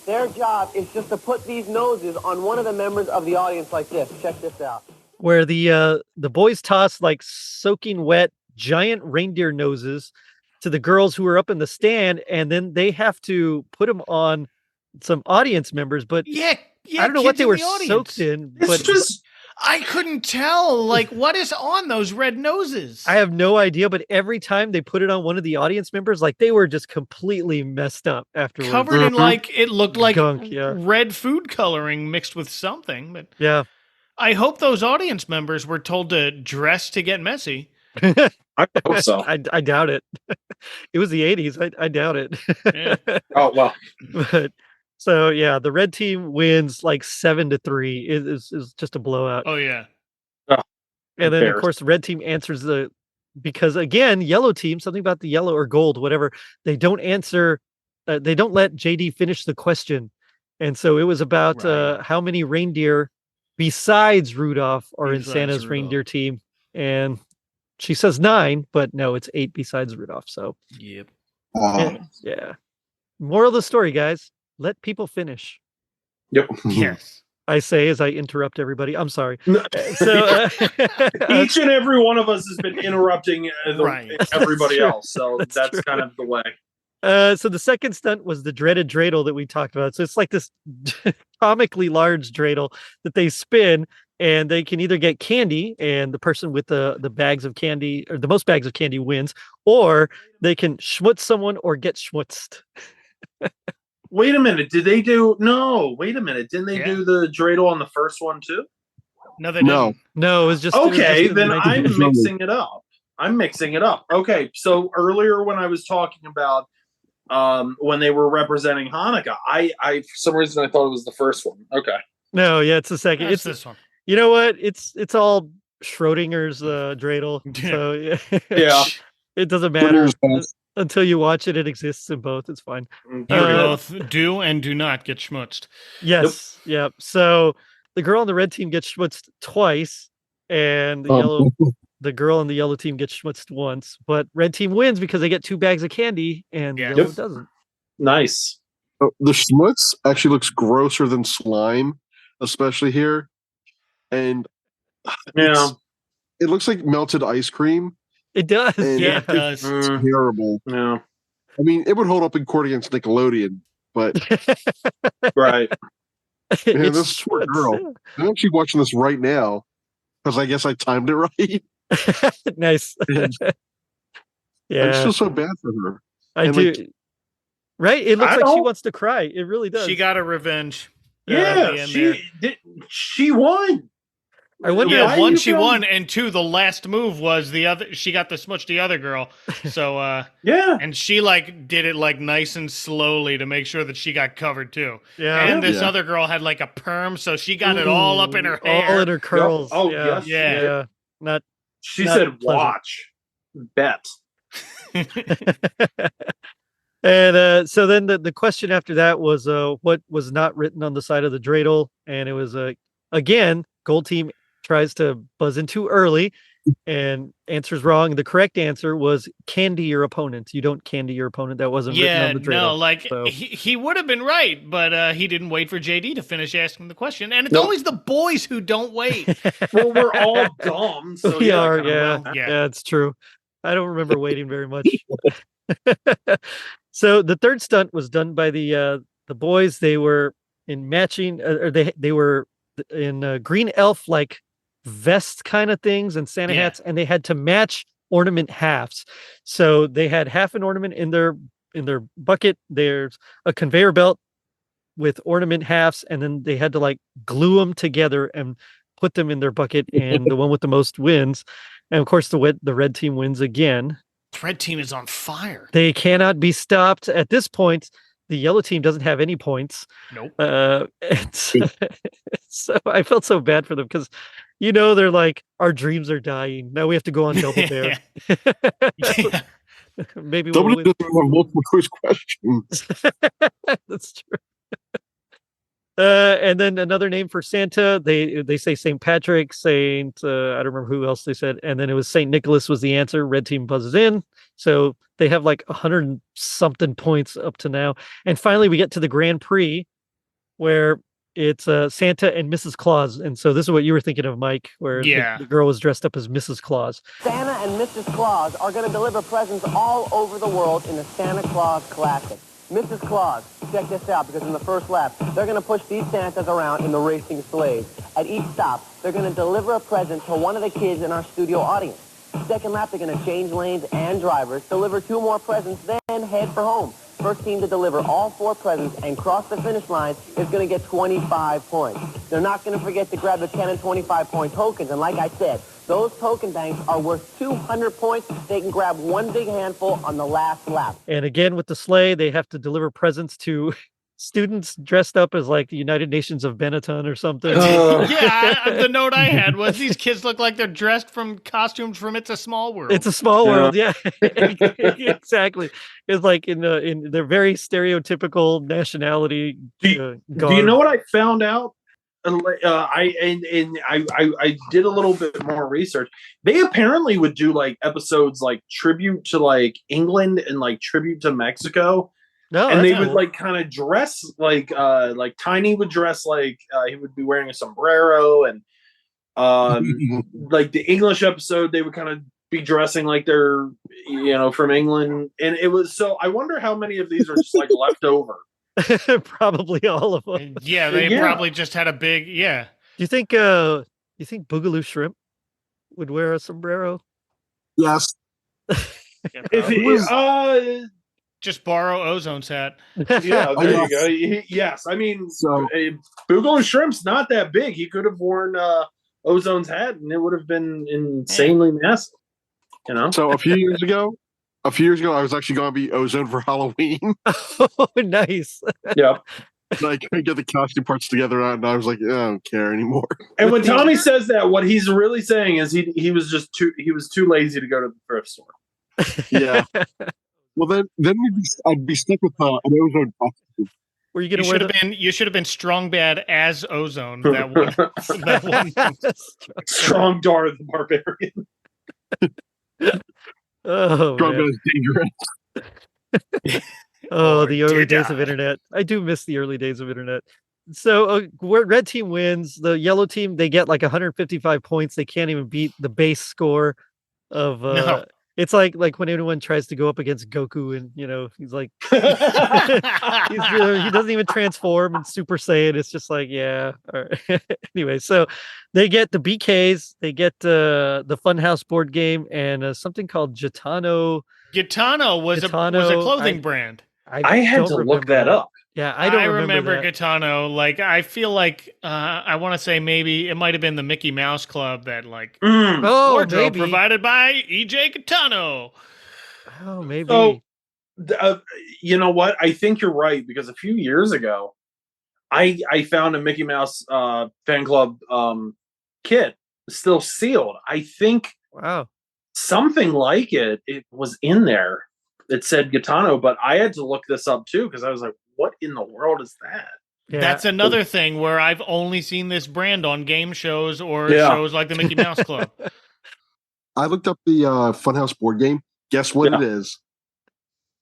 Speaker 5: Their job is just to put these noses on one of the members of the audience like this. Check this out.
Speaker 1: Where the boys toss like soaking wet giant reindeer noses to the girls who are up in the stand, and then they have to put them on some audience members. But
Speaker 2: Yeah,
Speaker 1: I don't know what
Speaker 2: kids
Speaker 1: they
Speaker 2: in
Speaker 1: were
Speaker 2: the audience.
Speaker 1: soaked in.
Speaker 3: It's
Speaker 1: But
Speaker 3: just
Speaker 2: I couldn't tell. Like, what is on those red noses?
Speaker 1: I have no idea. But every time they put it on one of the audience members, like they were just completely messed up afterwards.
Speaker 2: Covered in like it looked like
Speaker 1: Gunk, yeah.
Speaker 2: red food coloring mixed with something. But
Speaker 1: Yeah.
Speaker 2: I hope those audience members were told to dress to get messy.
Speaker 3: I hope so.
Speaker 1: I doubt it. It was the 80s. I doubt it.
Speaker 2: Yeah.
Speaker 3: Oh well.
Speaker 1: But so yeah, the red team wins like 7-3. It is just a blowout.
Speaker 2: Oh yeah.
Speaker 1: And then of
Speaker 3: Embarrassing.
Speaker 1: course the red team answers because again, yellow team, something about the yellow or gold, whatever, they don't answer, they don't let JD finish the question. And so it was about
Speaker 2: Right.
Speaker 1: how many reindeer besides Rudolph are in
Speaker 2: Besides
Speaker 1: Santa's
Speaker 2: Rudolph.
Speaker 1: reindeer team. And she says 9, but no, it's 8 besides Rudolph. So
Speaker 2: Yep.
Speaker 1: yeah. Moral of the story, guys, let people finish.
Speaker 3: Yep.
Speaker 2: Yes.
Speaker 1: I say as I interrupt everybody. I'm sorry.
Speaker 3: No.
Speaker 1: So
Speaker 3: Each and every one of us has been interrupting
Speaker 2: Right.
Speaker 3: everybody
Speaker 1: That's true.
Speaker 3: else, so
Speaker 1: That's
Speaker 3: that's
Speaker 1: true.
Speaker 3: kind of the way.
Speaker 1: So the second stunt was the dreaded dreidel that we talked about. So it's like this comically large dreidel that they spin, and they can either get candy, and the person with the bags of candy or the most bags of candy wins, or they can schmutz someone or get schmutzed.
Speaker 3: Wait a minute, did they do? No, wait a minute, didn't they
Speaker 2: Yeah.
Speaker 3: do the dreidel on the first one too?
Speaker 2: No, they
Speaker 4: No.
Speaker 2: didn't.
Speaker 1: No, it was just it was
Speaker 3: Okay,
Speaker 1: just in
Speaker 3: then
Speaker 1: the
Speaker 3: I'm
Speaker 1: 1950s.
Speaker 3: mixing it up. I'm mixing it up. Okay, so earlier when I was talking about when they were representing Hanukkah, I for some reason I thought it was the first one. Okay.
Speaker 1: No, yeah, it's the second.
Speaker 2: That's
Speaker 1: It's
Speaker 2: this one.
Speaker 1: you know what? It's all Schrodinger's dreidel.
Speaker 2: Yeah.
Speaker 1: So yeah,
Speaker 3: Yeah.
Speaker 1: it doesn't matter
Speaker 4: Schrodinger's
Speaker 1: until you watch it. It exists in both. It's fine.
Speaker 2: You
Speaker 1: Uh,
Speaker 2: both do and do not get schmutzed.
Speaker 1: Yes. Yep. So the girl on the red team gets schmutzed twice, and the girl on the yellow team gets schmutzed once. But red team wins because they get 2 bags of candy, and
Speaker 2: Yeah.
Speaker 1: yellow
Speaker 3: Yep.
Speaker 1: doesn't.
Speaker 3: Nice.
Speaker 4: The schmutz actually looks grosser than slime, especially here. And
Speaker 3: Yeah.
Speaker 4: it looks like melted ice cream.
Speaker 1: It does.
Speaker 4: And
Speaker 2: Yeah,
Speaker 1: Yeah.
Speaker 2: it does.
Speaker 3: Mm,
Speaker 4: Terrible.
Speaker 3: yeah.
Speaker 4: I mean, it would hold up in court against Nickelodeon, but
Speaker 3: Right.
Speaker 4: man,
Speaker 1: It's
Speaker 4: this poor
Speaker 1: schmutz,
Speaker 4: girl. I'm actually watching this right now because I guess I timed it right.
Speaker 1: yeah. Nice.
Speaker 4: And I
Speaker 1: Yeah,
Speaker 4: feel so bad for her.
Speaker 1: I
Speaker 4: and,
Speaker 1: do.
Speaker 4: like,
Speaker 1: Right? It looks
Speaker 3: I
Speaker 1: like she
Speaker 3: don't-
Speaker 1: wants to cry. It really does.
Speaker 2: She got a revenge. at
Speaker 3: Yeah,
Speaker 2: the end there.
Speaker 3: she won.
Speaker 1: I wonder.
Speaker 2: Yeah,
Speaker 3: Why are
Speaker 2: one,
Speaker 3: you
Speaker 2: she
Speaker 3: feeling-
Speaker 2: won, and two, the last move was the other. She got to smooch the other girl. So,
Speaker 3: Yeah.
Speaker 2: and she like did it like nice and slowly to make sure that she got covered too.
Speaker 1: Yeah.
Speaker 2: And this
Speaker 4: Yeah.
Speaker 2: other girl had like a perm, so she got it all up in her hair.
Speaker 1: all in her curls.
Speaker 3: Oh,
Speaker 1: yeah.
Speaker 3: yes.
Speaker 2: Yeah.
Speaker 1: Yeah. Not.
Speaker 3: She
Speaker 1: Not
Speaker 3: said,
Speaker 1: pleasant.
Speaker 3: "Watch, bet."
Speaker 1: And so then the question after that was what was not written on the side of the dreidel, and it was again, gold team tries to buzz in too early and answers wrong. The correct answer was candy your opponent. You don't candy your opponent. That wasn't written
Speaker 2: Yeah,
Speaker 1: on the dreidel.
Speaker 2: no, like
Speaker 1: so.
Speaker 2: he would have been right, but he didn't wait for JD to finish asking the question. And it's
Speaker 3: Nope.
Speaker 2: always the boys who don't wait.
Speaker 3: Well, we're all dumb, so
Speaker 1: We are,
Speaker 3: kinda
Speaker 1: yeah.
Speaker 3: well,
Speaker 2: Yeah.
Speaker 1: Yeah, it's true. I don't remember waiting very much. So the third stunt was done by the boys. They were in matching, or they were in green elf like vest kind of things and Santa
Speaker 2: Yeah.
Speaker 1: hats, and they had to match ornament halves. So they had half an ornament in their bucket. There's a conveyor belt with ornament halves, and then they had to like glue them together and put them in their bucket, and the one with the most wins. And of course, the red team wins again.
Speaker 2: The red team is on fire.
Speaker 1: They cannot be stopped. At this point, the yellow team doesn't have any points.
Speaker 2: Nope.
Speaker 1: So I felt so bad for them because, they're like, our dreams are dying. Now we have to go on Double Dare.
Speaker 2: Yeah.
Speaker 1: Maybe we'll
Speaker 4: Somebody
Speaker 1: win.
Speaker 4: doesn't have multiple choice questions.
Speaker 1: That's true. And then another name for Santa, they say St. Patrick, Saint, I don't remember who else they said. And then it was St. Nicholas was the answer. Red team buzzes in. So they have like 100 and something points up to now. And finally we get to the Grand Prix where it's Santa and Mrs. Claus. And so this is what you were thinking of, Mike, where
Speaker 2: Yeah.
Speaker 1: the girl was dressed up as Mrs. Claus.
Speaker 5: Santa and Mrs. Claus are going to deliver presents all over the world in the Santa Claus Classic. Mrs. Claus, check this out, because in the first lap, they're going to push these Santas around in the racing sleighs. At each stop, they're going to deliver a present to one of the kids in our studio audience. Second lap, they're going to change lanes and drivers, deliver 2 more presents, then head for home. First team to deliver all 4 presents and cross the finish line is going to get 25 points. They're not going to forget to grab the 10 and 25 point tokens, and like I said, those token banks are worth 200 points. They can grab one big handful on the last lap.
Speaker 1: And again, with the sleigh, they have to deliver presents to students dressed up as like the United Nations of Benetton or something.
Speaker 2: The note I had was these kids look like they're dressed from costumes from It's a Small World.
Speaker 1: It's a small world, yeah. Exactly. It's like in their very stereotypical nationality.
Speaker 3: Do you know what I found out? I did a little bit more research. They apparently would do like episodes like tribute to like England and like tribute to Mexico.
Speaker 1: No,
Speaker 3: And
Speaker 1: that's
Speaker 3: they would
Speaker 1: cool.
Speaker 3: like kind of dress like Tiny would dress like he would be wearing a sombrero, and like the English episode they would kind of be dressing like they're from England, and it was so I wonder how many of these are just like left over.
Speaker 1: Probably all of them.
Speaker 2: Yeah, they
Speaker 3: Yeah.
Speaker 2: probably just had a big
Speaker 1: Do you think Boogaloo Shrimp would wear a sombrero?
Speaker 4: Yes.
Speaker 3: If it,
Speaker 2: just borrow Ozone's hat.
Speaker 3: yeah, there you go. Yes, I mean,
Speaker 4: So-
Speaker 3: Boogaloo Shrimp's not that big. He could have worn Ozone's hat, and it would have been insanely massive.
Speaker 4: So a few years ago, I was actually going to be Ozone for Halloween.
Speaker 1: Oh, nice.
Speaker 3: Yeah.
Speaker 4: And I couldn't get the costume parts together, and I was like, I don't care anymore.
Speaker 3: And when Tommy says that, what he's really saying is he was too lazy to go to the thrift store.
Speaker 4: Yeah. Well, then I'd be stuck with an Ozone costume.
Speaker 1: Were you
Speaker 2: You
Speaker 1: going to wear
Speaker 2: should have been. You should have been Strong Bad as Ozone. That one. That one.
Speaker 3: Strong Dar the Barbarian.
Speaker 1: Oh,
Speaker 4: Drug
Speaker 1: man.
Speaker 4: is dangerous.
Speaker 1: Oh,
Speaker 2: Or
Speaker 1: the early
Speaker 2: did
Speaker 1: days of
Speaker 2: I?
Speaker 1: internet. I do miss the early days of internet. So where red team wins, the yellow team, they get like 155 points. They can't even beat the base score of
Speaker 2: No.
Speaker 1: It's like when anyone tries to go up against Goku and he's like he doesn't even transform and Super Saiyan. It's just like, yeah. All right. Anyway, so they get the BKs, they get the Funhouse board game, and something called Gitano.
Speaker 2: Gitano was a
Speaker 1: Gitano,
Speaker 2: clothing brand.
Speaker 3: I had
Speaker 1: don't
Speaker 3: to look
Speaker 1: remember
Speaker 3: that up.
Speaker 1: Yeah, I don't remember that.
Speaker 2: Gaetano. Like, I feel like I want to say maybe it might have been the Mickey Mouse Club that like
Speaker 1: Oh,
Speaker 2: wardrobe
Speaker 1: maybe.
Speaker 2: provided by EJ Gaetano.
Speaker 1: Oh, maybe.
Speaker 3: So, you know what? I think you're right because a few years ago, I found a Mickey Mouse fan club kit still sealed. I think
Speaker 1: Wow.
Speaker 3: something like it was in there. It said Gaetano, but I had to look this up too because I was like, "What in the world is that?"
Speaker 1: Yeah.
Speaker 2: That's another thing where I've only seen this brand on game shows or
Speaker 3: Yeah.
Speaker 2: shows like the Mickey Mouse Club.
Speaker 4: I looked up the Funhouse board game. Guess what
Speaker 3: Yeah.
Speaker 4: it is?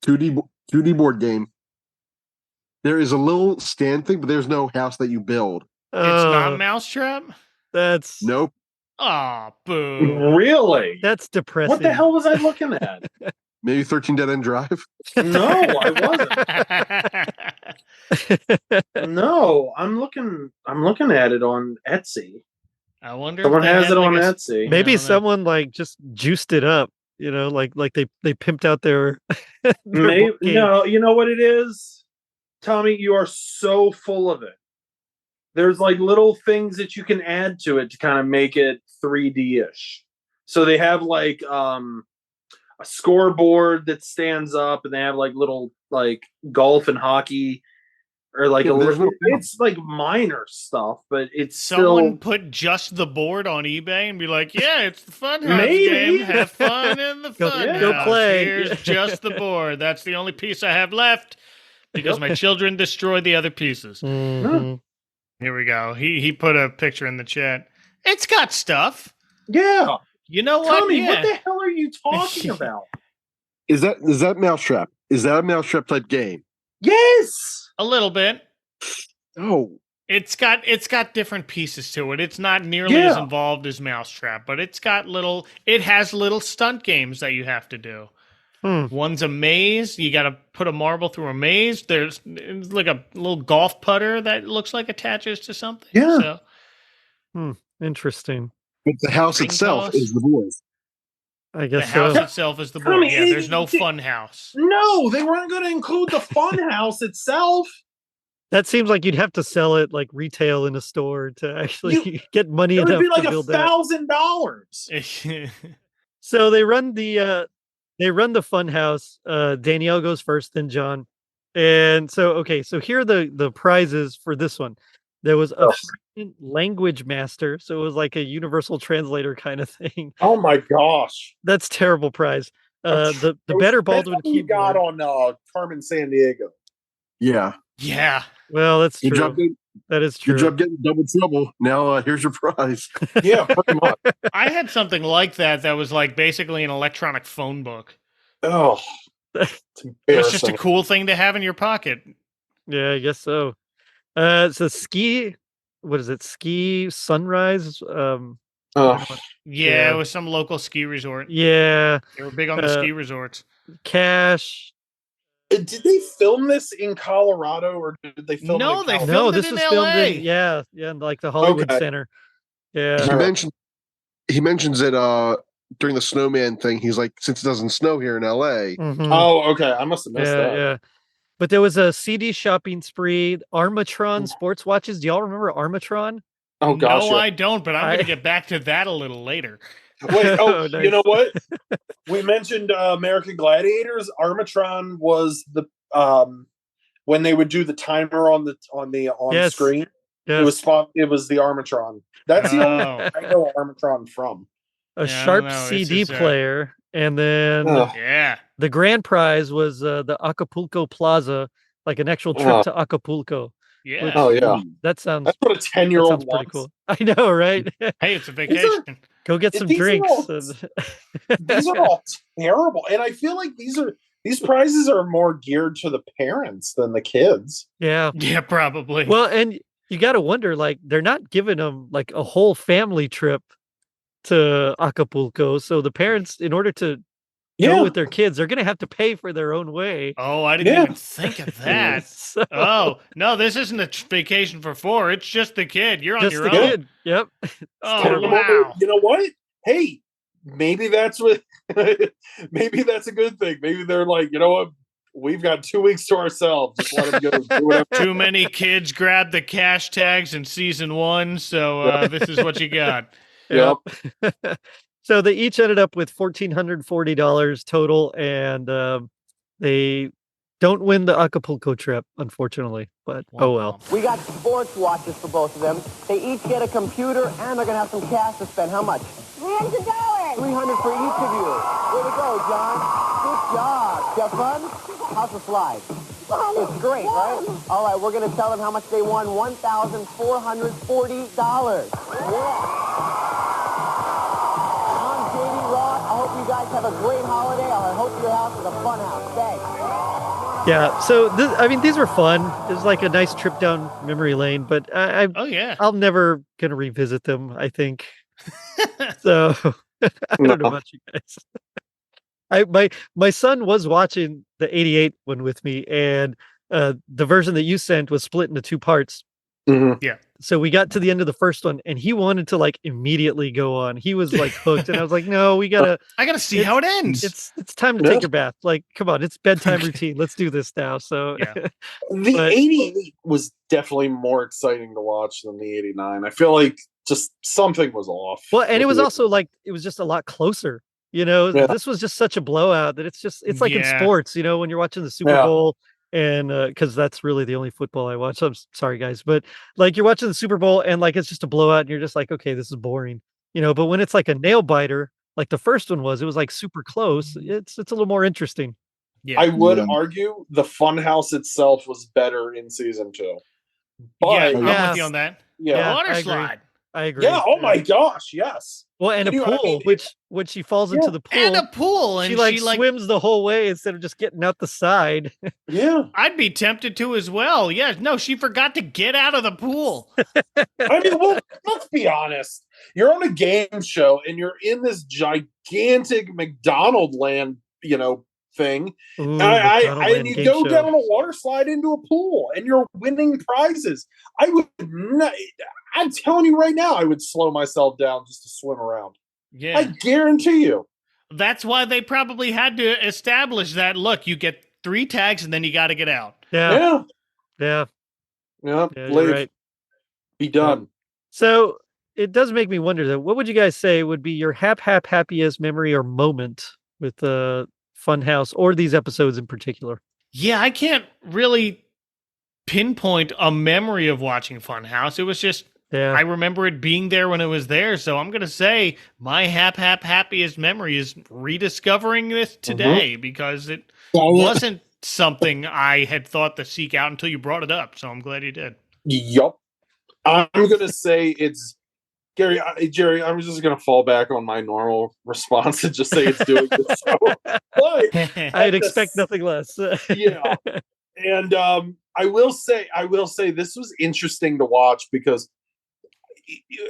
Speaker 4: 2D board game. There is a little stand thing, but there's no house that you build.
Speaker 2: It's not
Speaker 1: Oh,
Speaker 2: Mousetrap?
Speaker 1: that's
Speaker 4: Nope.
Speaker 2: Aw, boo.
Speaker 3: Really?
Speaker 1: that's depressing.
Speaker 3: What the hell was I looking at?
Speaker 4: Maybe 13 Dead End Drive.
Speaker 3: No, I wasn't. No, I'm looking at it on Etsy.
Speaker 2: I wonder
Speaker 3: Someone
Speaker 2: if they
Speaker 3: has
Speaker 2: had
Speaker 3: it on
Speaker 2: like a-
Speaker 3: Etsy.
Speaker 1: Maybe
Speaker 2: I don't know.
Speaker 1: someone like just juiced it up, like they pimped out their, their
Speaker 3: Maybe,
Speaker 1: board game.
Speaker 3: no, you know what it is? Tommy, you are so full of it. There's like little things that you can add to it to kind of make it 3D-ish. So they have like a scoreboard that stands up and they have like little like golf and hockey or like it's like minor stuff, but it's
Speaker 2: Someone
Speaker 3: still
Speaker 2: put just the board on eBay and be like, yeah, it's the Funhouse
Speaker 3: Maybe.
Speaker 2: game. Have fun in the
Speaker 1: Go-
Speaker 2: Funhouse.
Speaker 1: go play.
Speaker 2: Here's just the board. That's the only piece I have left because my children destroyed the other pieces.
Speaker 1: Mhm.
Speaker 2: Here we go. He put a picture in the chat. It's got stuff.
Speaker 3: yeah.
Speaker 2: You know what?
Speaker 3: Tommy,
Speaker 2: Yeah.
Speaker 3: what the hell are you talking about?
Speaker 4: Is that Mousetrap? Is that a Mousetrap type game?
Speaker 3: Yes.
Speaker 2: A little bit.
Speaker 4: Oh,
Speaker 2: It's got different pieces to it. It's not nearly as involved as Mousetrap, but it has little stunt games that you have to do. One's a maze. You got to put a marble through a maze. There's like a little golf putter that looks like attaches to something.
Speaker 3: Yeah.
Speaker 2: So
Speaker 1: Interesting.
Speaker 4: but the house
Speaker 2: Ring
Speaker 4: itself
Speaker 2: toss?
Speaker 4: is the board.
Speaker 1: I
Speaker 2: the
Speaker 1: guess
Speaker 2: house
Speaker 1: so.
Speaker 2: itself is the
Speaker 3: I
Speaker 2: board.
Speaker 3: mean,
Speaker 2: Yeah, there's no fun house.
Speaker 3: No, they weren't going to include the fun house itself.
Speaker 1: That seems like you'd have to sell it like retail in a store to actually get money
Speaker 3: It would
Speaker 1: enough
Speaker 3: be like
Speaker 1: to build that.
Speaker 3: $1,000.
Speaker 1: So they run the fun house. Danielle goes first, then John. And so here are the prizes for this one. There was a language master, so it was like a universal translator kind of thing.
Speaker 3: Oh my gosh.
Speaker 1: That's terrible prize. The better Baldwin
Speaker 3: you got
Speaker 1: keyboard.
Speaker 3: on Carmen San Diego.
Speaker 4: Yeah.
Speaker 2: Yeah.
Speaker 1: Well, that's
Speaker 4: Good
Speaker 1: true.
Speaker 4: job,
Speaker 1: That is true.
Speaker 4: Good job getting double trouble. Now here's your prize.
Speaker 3: Yeah, pretty much.
Speaker 2: I had something like that was like basically an electronic phone book.
Speaker 3: Oh.
Speaker 2: It was just a cool thing to have in your pocket.
Speaker 1: Yeah, I guess so. So ski, what is it? Ski sunrise.
Speaker 2: Yeah,
Speaker 1: Yeah.
Speaker 2: it was some local ski resort.
Speaker 1: Yeah,
Speaker 2: They were big on the ski resorts.
Speaker 1: cash.
Speaker 3: Did they film this in Colorado or did they film
Speaker 2: No,
Speaker 3: it in
Speaker 2: they
Speaker 3: California?
Speaker 1: No,
Speaker 2: filmed it
Speaker 1: this
Speaker 2: in
Speaker 1: was filmed
Speaker 2: LA.
Speaker 1: in like the Hollywood
Speaker 3: Okay.
Speaker 1: Center. Yeah.
Speaker 4: He mentions it during the snowman thing. He's like, since it doesn't snow here in LA.
Speaker 1: Mhm.
Speaker 3: Oh, okay. I must have missed
Speaker 1: Yeah,
Speaker 3: that.
Speaker 1: yeah. But there was a CD shopping spree, Armatron sports watches. Do y'all remember Armatron?
Speaker 3: Oh gosh.
Speaker 2: No,
Speaker 3: yeah.
Speaker 2: I don't, but I'm going
Speaker 1: I-
Speaker 2: to get back to that a little later.
Speaker 3: Wait,
Speaker 1: Oh,
Speaker 3: you know
Speaker 1: nice.
Speaker 3: what? We mentioned American Gladiators. Armatron was the when they would do the timer on
Speaker 1: Yes.
Speaker 3: screen.
Speaker 1: Yes.
Speaker 3: It was the Armatron. That's the only
Speaker 2: Oh.
Speaker 3: I know Armatron from.
Speaker 1: A
Speaker 2: Yeah, I
Speaker 1: Sharp
Speaker 2: don't know. It's
Speaker 1: CD
Speaker 2: just,
Speaker 1: player. And then
Speaker 3: Ugh.
Speaker 2: Yeah.
Speaker 1: the grand prize was the Acapulco Plaza, like an actual trip
Speaker 3: Oh.
Speaker 1: to Acapulco.
Speaker 2: Yeah.
Speaker 3: Oh yeah,
Speaker 1: That sounds
Speaker 3: that's what a 10-year-old
Speaker 1: sounds pretty
Speaker 3: wants.
Speaker 1: cool. I know, right?
Speaker 2: Hey, it's a vacation.
Speaker 1: Go get
Speaker 3: If
Speaker 1: some
Speaker 3: these are
Speaker 1: drinks.
Speaker 3: all-
Speaker 1: and-
Speaker 3: These are all terrible, and I feel like these prizes are more geared to the parents than the kids.
Speaker 1: yeah.
Speaker 2: Yeah, probably.
Speaker 1: Well, and you got to wonder, like, they're not giving them like a whole family trip to Acapulco. So the parents, in order to go with their kids, they're going to have to pay for their own way.
Speaker 2: Oh, I didn't
Speaker 3: Yeah.
Speaker 2: even think of that.
Speaker 1: So,
Speaker 2: Oh, no, this isn't a vacation for four. It's just the kid. You're on
Speaker 1: just
Speaker 2: your
Speaker 1: the
Speaker 2: own.
Speaker 1: kid. Yep.
Speaker 2: Oh,
Speaker 1: terrible.
Speaker 2: wow.
Speaker 3: You know what? Hey, maybe that's what. Maybe that's a good thing. Maybe they're like, you know what? we've got 2 weeks to ourselves. Just let them go. Do whatever.
Speaker 2: Too many kids grabbed the cash tags in season 1, so this is what you got.
Speaker 3: Yep.
Speaker 1: So they each ended up with $1,440 total, and they don't win the Acapulco trip, unfortunately. But oh well.
Speaker 5: We got sports watches for both of them. They each get a computer, and they're going to have some cash to spend. How much?
Speaker 9: $300.
Speaker 5: $300 for each of you. Way to go, John. Good job. Did you have fun? How's the slide? It's great, right? All right, we're going to tell them how much they won. $1,440. Tom, JD, Ross, I hope you guys have a great holiday. I hope your house is a fun house. Thanks.
Speaker 1: Yeah, so these were fun. It was like a nice trip down memory lane, but I'm never gonna revisit them, I think. So I don't know about you guys. My son was watching the '88 one with me, and the version that you sent was split into 2 parts.
Speaker 3: Mm-hmm.
Speaker 2: Yeah.
Speaker 1: So we got to the end of the first one, and he wanted to like immediately go on. He was like hooked, and I was like, "No, I gotta
Speaker 2: see how it ends.
Speaker 1: It's time to take your bath. Like, come on, it's bedtime routine. Let's do this now." So
Speaker 3: the '88 was definitely more exciting to watch than the '89. I feel like just something was off.
Speaker 1: Well, and it was also like it was just a lot closer. This was just such a blowout that it's like in sports. When you're watching the Super Bowl. And because that's really the only football I watch. I'm sorry, guys, but like you're watching the Super Bowl and like it's just a blowout, and you're just like, okay, this is boring, But when it's like a nail biter, like the first one was, it was like super close. It's a little more interesting.
Speaker 3: Yeah, I would argue the Funhouse itself was better in season 2. But
Speaker 2: I'm with you on that.
Speaker 3: Yeah,
Speaker 2: water slide.
Speaker 1: I agree.
Speaker 3: Yeah. Oh my gosh. Yes.
Speaker 1: Well, and a pool, which when she falls into the pool,
Speaker 2: and a pool, and
Speaker 1: she like swims the whole way instead of just getting out the side.
Speaker 3: Yeah,
Speaker 2: I'd be tempted to as well. Yeah, no, she forgot to get out of the pool.
Speaker 3: I mean, well, let's be honest. You're on a game show, and you're in this gigantic McDonald land, thing.
Speaker 1: Ooh,
Speaker 3: and you go down a water slide into a pool, and you're winning prizes. I would not. I'm telling you right now, I would slow myself down just to swim around.
Speaker 2: Yeah.
Speaker 3: I guarantee you.
Speaker 2: That's why they probably had to establish that, look, you get 3 tags and then you got to get out.
Speaker 1: Yeah.
Speaker 3: Leave.
Speaker 1: Right.
Speaker 3: Be done.
Speaker 1: So it does make me wonder, though, what would you guys say would be your happiest memory or moment with the Funhouse or these episodes in particular?
Speaker 2: Yeah, I can't really pinpoint a memory of watching Funhouse. It was just, I remember it being there when it was there. So I'm going to say my happiest memory is rediscovering this today because it wasn't something I had thought to seek out until you brought it up. So I'm glad you did.
Speaker 3: Yup. I'm going to say it's Jerry, I'm just going to fall back on my normal response and just say it's doing this.
Speaker 1: I'd expect nothing less.
Speaker 3: Yeah. And I will say this was interesting to watch because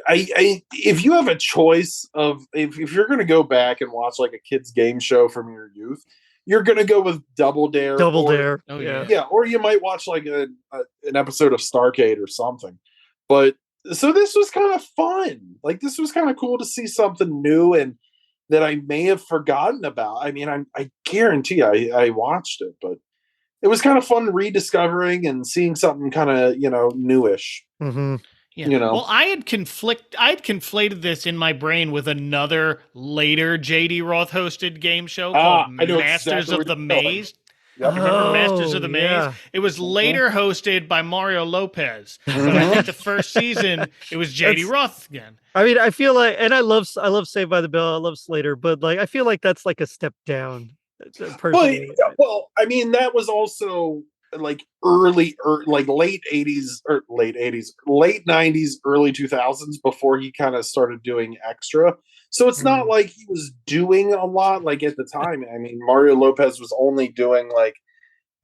Speaker 3: if you have a choice of if you're going to go back and watch like a kid's game show from your youth, you're going to go with Double Dare.
Speaker 1: Oh,
Speaker 3: yeah. Or you might watch like an episode of Starcade or something. But so this was kind of fun. Like this was kind of cool to see something new and that I may have forgotten about. I mean, I guarantee I watched it, but it was kind of fun rediscovering and seeing something kind of, newish.
Speaker 1: Mm-hmm.
Speaker 2: Yeah. Well, I had conflated this in my brain with another later JD Roth hosted game show called Masters of the Maze.
Speaker 3: Yep.
Speaker 2: Remember Masters of the Maze? It was later hosted by Mario Lopez. But I think the first season it was JD Roth again.
Speaker 1: I mean, I feel like, and I love Saved by the Bell. I love Slater, but like I feel like that's like a step down.
Speaker 3: Well, I mean, that was also like late 80s or late 90s, early 2000s before he kind of started doing extra. So it's not like he was doing a lot like at the time. I mean, Mario Lopez was only doing like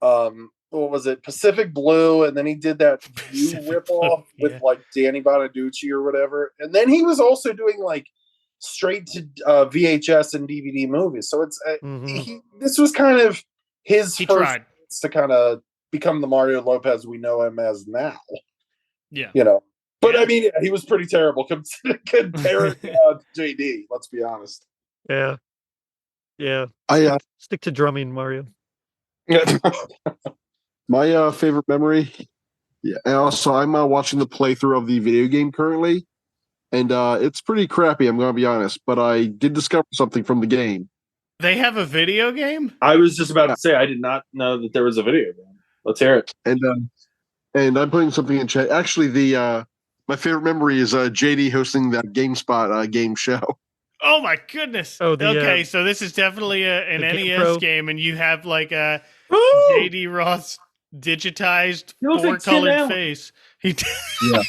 Speaker 3: what was it, Pacific Blue, and then he did that View ripoff with like Danny Bonaducci or whatever, and then he was also doing like straight to VHS and DVD movies. So it's this was kind of his first to kind of become the Mario Lopez we know him as now.
Speaker 2: Yeah,
Speaker 3: But I mean, he was pretty terrible compared to JD. Let's be honest.
Speaker 1: Yeah.
Speaker 4: I
Speaker 1: stick to drumming, Mario.
Speaker 4: My favorite memory. Yeah, and also I'm watching the playthrough of the video game currently, and it's pretty crappy. I'm going to be honest, but I did discover something from the game.
Speaker 2: They have a video game?
Speaker 3: I was just about to say I did not know that there was a video game. Let's hear it.
Speaker 4: And I'm putting something in chat. Actually, the my favorite memory is JD hosting that GameSpot game show.
Speaker 2: Oh my goodness!
Speaker 1: Oh,
Speaker 2: okay, so this is definitely an NES game, and you have like a JD Roth's digitized four-colored face.
Speaker 4: Yeah.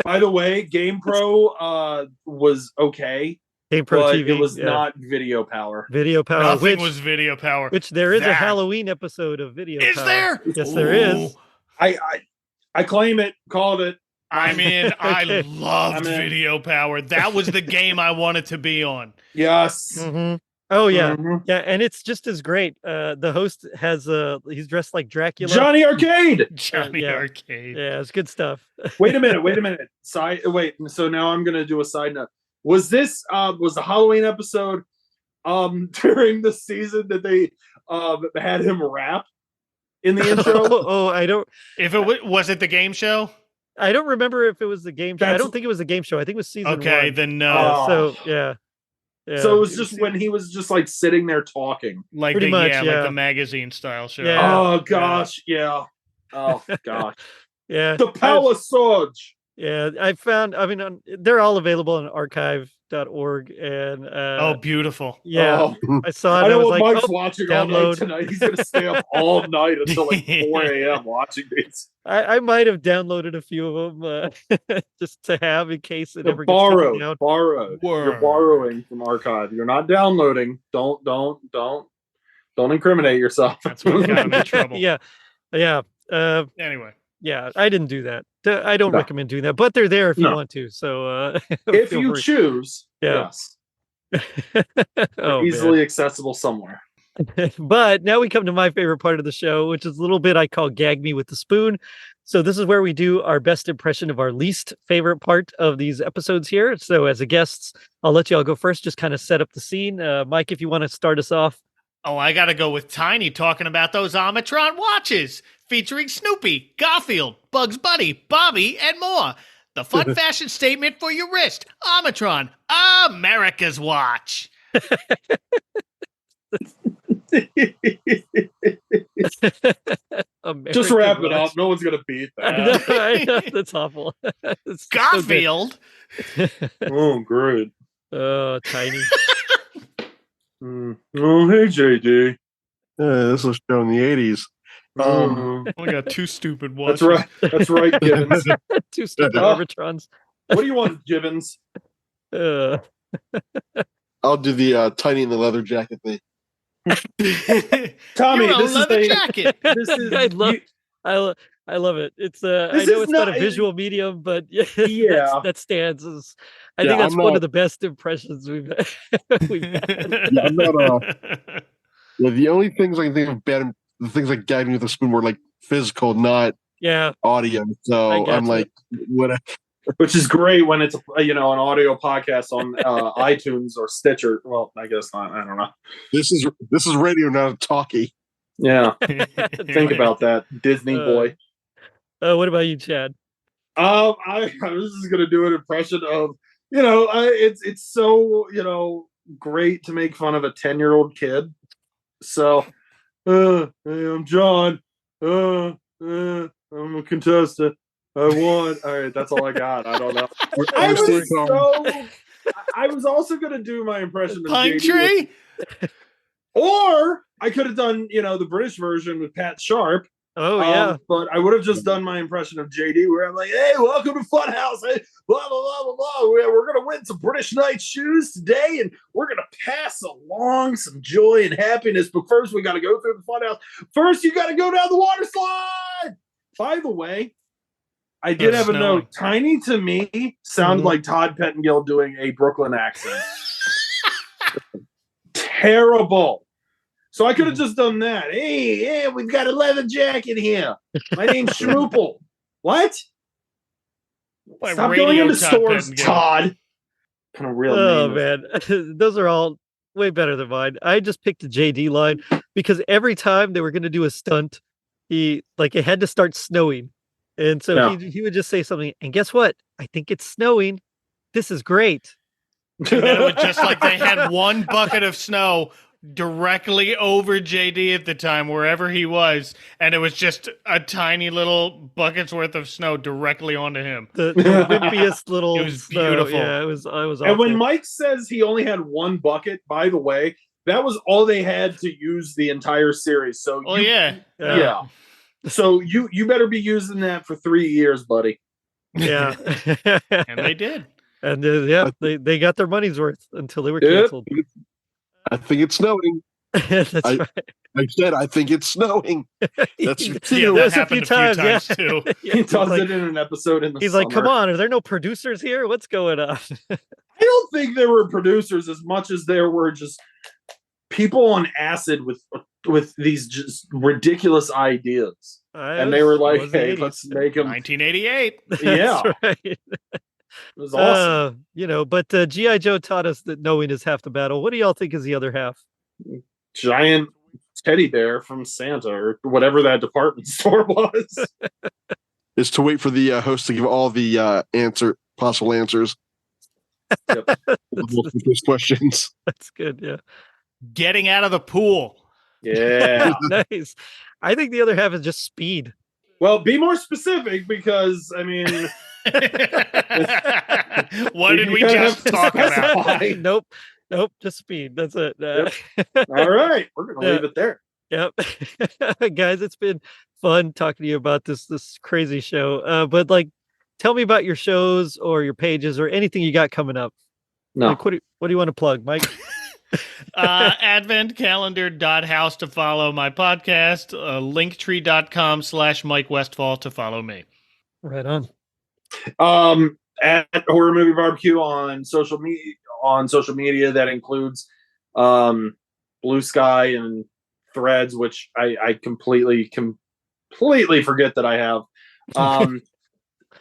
Speaker 3: By the way, GamePro was okay.
Speaker 1: GamePro
Speaker 3: but
Speaker 1: TV.
Speaker 3: It was not video power.
Speaker 1: Video power.
Speaker 2: Nothing was video power.
Speaker 1: Which there is a Halloween episode of video power.
Speaker 2: Is there?
Speaker 1: Yes, there is.
Speaker 3: I claim it. Called it.
Speaker 2: I'm in. I loved video power. That was the game I wanted to be on.
Speaker 3: Yes.
Speaker 1: Mm-hmm. Oh yeah,
Speaker 3: Mm-hmm.
Speaker 1: yeah, and it's just as great. The host has he's dressed like Dracula.
Speaker 3: Johnny Arcade.
Speaker 2: Johnny Arcade.
Speaker 1: Yeah, it's good stuff.
Speaker 3: Wait a minute. Wait. So now I'm gonna do a side note. Was this was the Halloween episode during the season that they had him rap in the intro?
Speaker 1: I don't.
Speaker 2: If it was it the game show?
Speaker 1: I don't remember if it was the game show. I don't think it was the game show. I think it was season 1.
Speaker 2: Okay, then no.
Speaker 1: So yeah.
Speaker 3: So it was just when he was just like sitting there talking,
Speaker 2: like
Speaker 1: pretty much,
Speaker 2: like the magazine style show.
Speaker 1: Yeah.
Speaker 3: Oh gosh, yeah. Oh gosh,
Speaker 1: yeah.
Speaker 3: The Power Surge.
Speaker 1: Yeah, I found. I mean, they're all available on archive.org, and
Speaker 2: oh, beautiful.
Speaker 1: Yeah, I saw it.
Speaker 3: I know
Speaker 1: I was
Speaker 3: what
Speaker 1: like,
Speaker 3: Mike's watching all night tonight. He's gonna stay up all night until like 4 a.m. watching these.
Speaker 1: I might have downloaded a few of them just to have in case it ever gets taken down.
Speaker 3: Borrowed. You're borrowing from archive. You're not downloading. Don't incriminate yourself.
Speaker 2: That's what got him in trouble.
Speaker 1: Yeah.
Speaker 2: Anyway.
Speaker 1: Yeah, I didn't do that. I don't recommend doing that, but they're there if you want to. So
Speaker 3: if you choose, yes. Easily accessible somewhere.
Speaker 1: But now we come to my favorite part of the show, which is a little bit I call Gag Me with the Spoon. So this is where we do our best impression of our least favorite part of these episodes here. So as a guests, I'll let you all go first, just kind of set up the scene. Mike, if you want to start us off.
Speaker 2: Oh, I got to go with Tiny talking about those Armatron watches featuring Snoopy, Garfield, Bugs Bunny, Bobby, and more. The fun fashion statement for your wrist. Armatron, America's watch.
Speaker 3: Just wrap it up. No one's going to beat that.
Speaker 1: I know, that's awful. It's
Speaker 2: Garfield.
Speaker 1: So
Speaker 3: oh, great.
Speaker 1: Tiny.
Speaker 3: Oh, hey, JD.
Speaker 4: This was shown in the 80s.
Speaker 2: I got 2 stupid watches.
Speaker 3: That's right, Gibbons.
Speaker 1: 2 stupid Arbitrons.
Speaker 3: What do you want, Gibbons?
Speaker 4: I'll do the Tiny in the leather jacket thing.
Speaker 3: Tommy,
Speaker 2: You're
Speaker 3: this is
Speaker 2: leather jacket.
Speaker 3: This is
Speaker 1: I love it. It's I know it's not a visual medium, but yeah, that stands as I think that's one of the best impressions we've had.
Speaker 4: Yeah, I'm not the only things I can think of bad, the things like gagging with a spoon were like physical, not audio. So I'm like, whatever.
Speaker 3: Which is great when it's an audio podcast on iTunes or Stitcher. Well, I guess not. I don't know.
Speaker 4: This is radio, not a talkie.
Speaker 3: Yeah, think about that, Disney boy.
Speaker 1: What about you, Chad?
Speaker 3: I was just gonna do an impression of it's so great to make fun of a 10-year-old kid. So, hey, I'm John. I'm a contestant. I won. All right, that's all I got. I don't know. I was also going to do my impression of
Speaker 2: Pine Tree.
Speaker 3: Or I could have done, the British version with Pat Sharp.
Speaker 1: Oh, yeah.
Speaker 3: But I would have just done my impression of JD where I'm like, hey, welcome to Funhouse. Hey, blah, blah, blah, blah, blah. We're going to win some British Knight shoes today, and we're going to pass along some joy and happiness. But first, we got to go through the Funhouse. First, you got to go down the water slide. By the way, I did have a note. Tiny to me sounded like Todd Pettengill doing a Brooklyn accent. Terrible. So I could have just done that. Hey, we've got a leather jacket here. My name's Schmoople. What? Stop going into stores, Todd. Kind of real.
Speaker 1: Oh man, those are all way better than mine. I just picked a JD line because every time they were going to do a stunt, it had to start snowing. And so he would just say something, and guess what? I think it's snowing. This is great.
Speaker 2: And then it was just like they had one bucket of snow directly over JD at the time, wherever he was, and it was just a tiny little bucket's worth of snow directly onto him.
Speaker 1: The wimpiest little.
Speaker 2: It was beautiful.
Speaker 1: Yeah, it was. I was.
Speaker 3: And when Mike says he only had one bucket, by the way, that was all they had to use the entire series. So, yeah. So you better be using that for 3 years, buddy.
Speaker 1: Yeah,
Speaker 2: and they did.
Speaker 1: And they got their money's worth until they were canceled.
Speaker 4: I think it's snowing.
Speaker 1: That's right.
Speaker 4: I said, I think it's snowing. That's
Speaker 2: that happened a few times too.
Speaker 3: He does it in an episode in the
Speaker 1: He's
Speaker 3: summer.
Speaker 1: like, come on, are there no producers here? What's going on?
Speaker 3: I don't think there were producers as much as there were just people on acid with these just ridiculous ideas. And they were like, hey, let's make them
Speaker 2: 1988.
Speaker 3: Yeah.
Speaker 1: That's right.
Speaker 3: It was awesome.
Speaker 1: But G.I. Joe taught us that knowing is half the battle. What do y'all think is the other half?
Speaker 3: Giant teddy bear from Santa or whatever that department store was.
Speaker 4: Is to wait for the host to give all the possible answers.
Speaker 3: Yep.
Speaker 4: Those questions.
Speaker 1: That's good, yeah.
Speaker 2: Getting out of the pool.
Speaker 3: Yeah.
Speaker 1: Nice. I think the other half is just speed.
Speaker 3: Well, be more specific because, I mean...
Speaker 2: What did we just talk about?
Speaker 1: Nope, just speed. That's it.
Speaker 3: Yep. All right, we're gonna leave it there.
Speaker 1: Yep. Guys, it's been fun talking to you about this crazy show. But tell me about your shows or your pages or anything you got coming up.
Speaker 3: No.
Speaker 1: What do you want to plug, Mike?
Speaker 2: Adventcalendar.house to follow my podcast, linktree.com/Mike Westfall to follow me.
Speaker 1: Right on.
Speaker 3: At Horror Movie BBQ on social media that includes Blue Sky and Threads, which I completely forget that I have.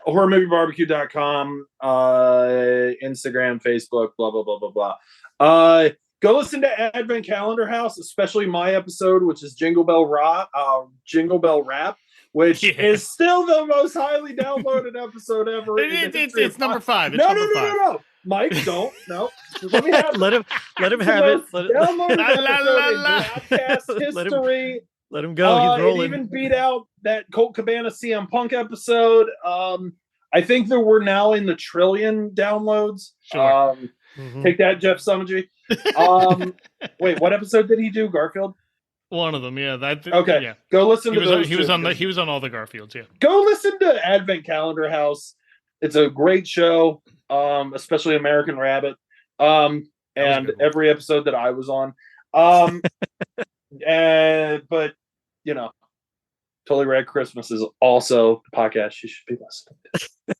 Speaker 3: horrormoviebarbecue.com, Instagram, Facebook, blah blah blah blah blah. Go listen to Advent Calendar House, especially my episode, which is Jingle Bell Rap, which is still the most highly downloaded episode ever.
Speaker 2: It's number 5.
Speaker 3: No. Mike, don't. No. Let me have
Speaker 1: let him have it.
Speaker 3: Downloaded episode in podcast history.
Speaker 1: Let him go. He's rolling.
Speaker 3: It even beat out that Colt Cabana CM Punk episode. I think that we're now in the trillion downloads.
Speaker 2: Sure.
Speaker 3: Take that, Jeff Summergy. Wait, what episode did he do? Garfield?
Speaker 2: One of them, yeah.
Speaker 3: Okay,
Speaker 2: yeah.
Speaker 3: Go listen to those.
Speaker 2: He was on all the Garfields, yeah.
Speaker 3: Go listen to Advent Calendar House. It's a great show, especially American Rabbit, and every episode that I was on. But Totally Red Christmas is also the podcast you should be listening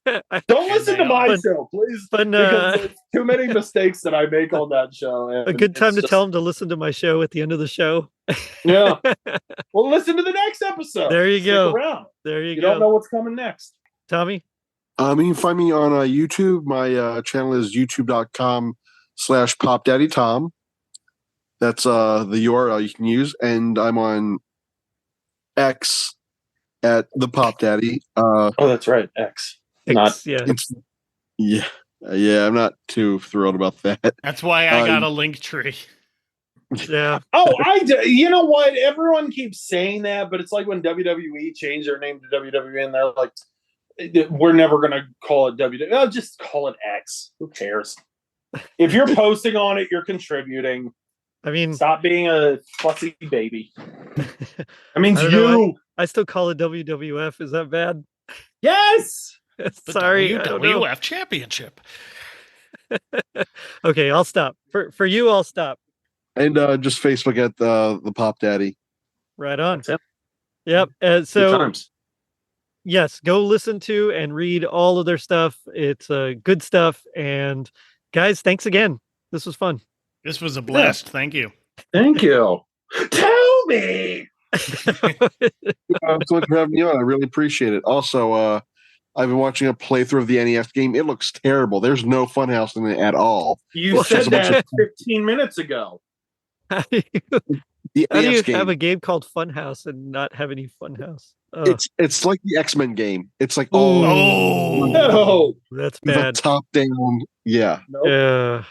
Speaker 3: to. Don't listen to my show, please. Because there's too many mistakes that I make on that show.
Speaker 1: A good time to tell them to listen to my show at the end of the show.
Speaker 3: Yeah. Well, listen to the next episode.
Speaker 1: There you go.
Speaker 3: Stick around.
Speaker 1: There you
Speaker 3: go. You
Speaker 1: go.
Speaker 3: don't know what's coming next.
Speaker 1: Tommy?
Speaker 4: You can find me on YouTube. My channel is youtube.com/PopDaddyTom. That's the URL you can use. And I'm on X at the Pop Daddy.
Speaker 3: That's right, X.
Speaker 1: Yeah.
Speaker 4: I'm not too thrilled about that.
Speaker 2: That's why I got a link tree.
Speaker 1: Yeah.
Speaker 3: You know what? Everyone keeps saying that, but it's like when WWE changed their name to WWE, and they're like, "We're never going to call it WWE. Oh, just call it X. Who cares? If you're posting on it, you're contributing."
Speaker 1: I mean,
Speaker 3: stop being a fussy baby. I mean,
Speaker 1: I still call it WWF. Is that bad?
Speaker 3: Yes.
Speaker 1: Sorry,
Speaker 2: WWF Championship.
Speaker 1: Okay, I'll stop. For you, I'll stop.
Speaker 4: And just Facebook at the Pop Daddy.
Speaker 1: Right on. Yep. So, yes, go listen to and read all of their stuff. It's good stuff. And guys, thanks again. This was fun.
Speaker 2: This was a blast. Yeah. Thank you.
Speaker 3: Thank you. Tell me.
Speaker 4: So much for having me on. I really appreciate it. Also, I've been watching a playthrough of the NES game. It looks terrible. There's no Funhouse in it at all.
Speaker 3: You said that 15 minutes ago.
Speaker 1: How do you have a game called Funhouse and not have any Funhouse?
Speaker 4: It's like the X-Men game. It's like
Speaker 3: no,
Speaker 1: that's bad.
Speaker 4: Top down, yeah,
Speaker 3: nope.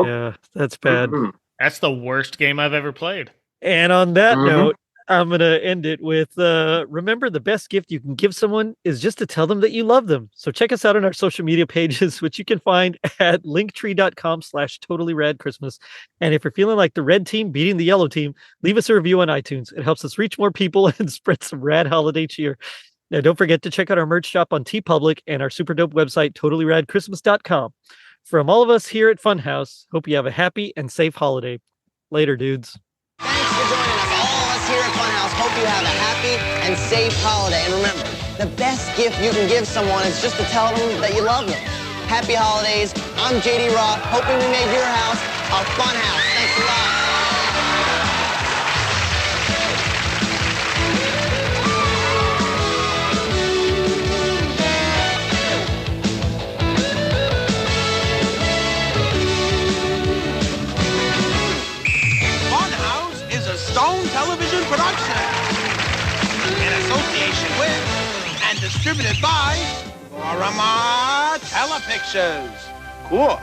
Speaker 1: Yeah, that's bad.
Speaker 3: Mm-mm.
Speaker 2: That's the worst game I've ever played.
Speaker 1: And on that note, I'm gonna end it with remember, the best gift you can give someone is just to tell them that you love them. So check us out on our social media pages, which you can find at linktree.com/totallyradchristmas. And if you're feeling like the red team beating the yellow team, leave us a review on iTunes. It helps us reach more people and spread some rad holiday cheer. Now, don't forget to check out our merch shop on TeePublic and our super dope website, totallyradchristmas.com. From all of us here at Funhouse, hope you have a happy and safe holiday. Later, dudes.
Speaker 6: Thanks for joining us, all of us here at Funhouse. Hope you have a happy and safe holiday. And remember, the best gift you can give someone is just to tell them that you love them. Happy holidays. I'm JD Roth, hoping we made your house a fun house. Thanks a lot.
Speaker 11: Stone Television Production in association with and distributed by Paramount Telepictures. Cool.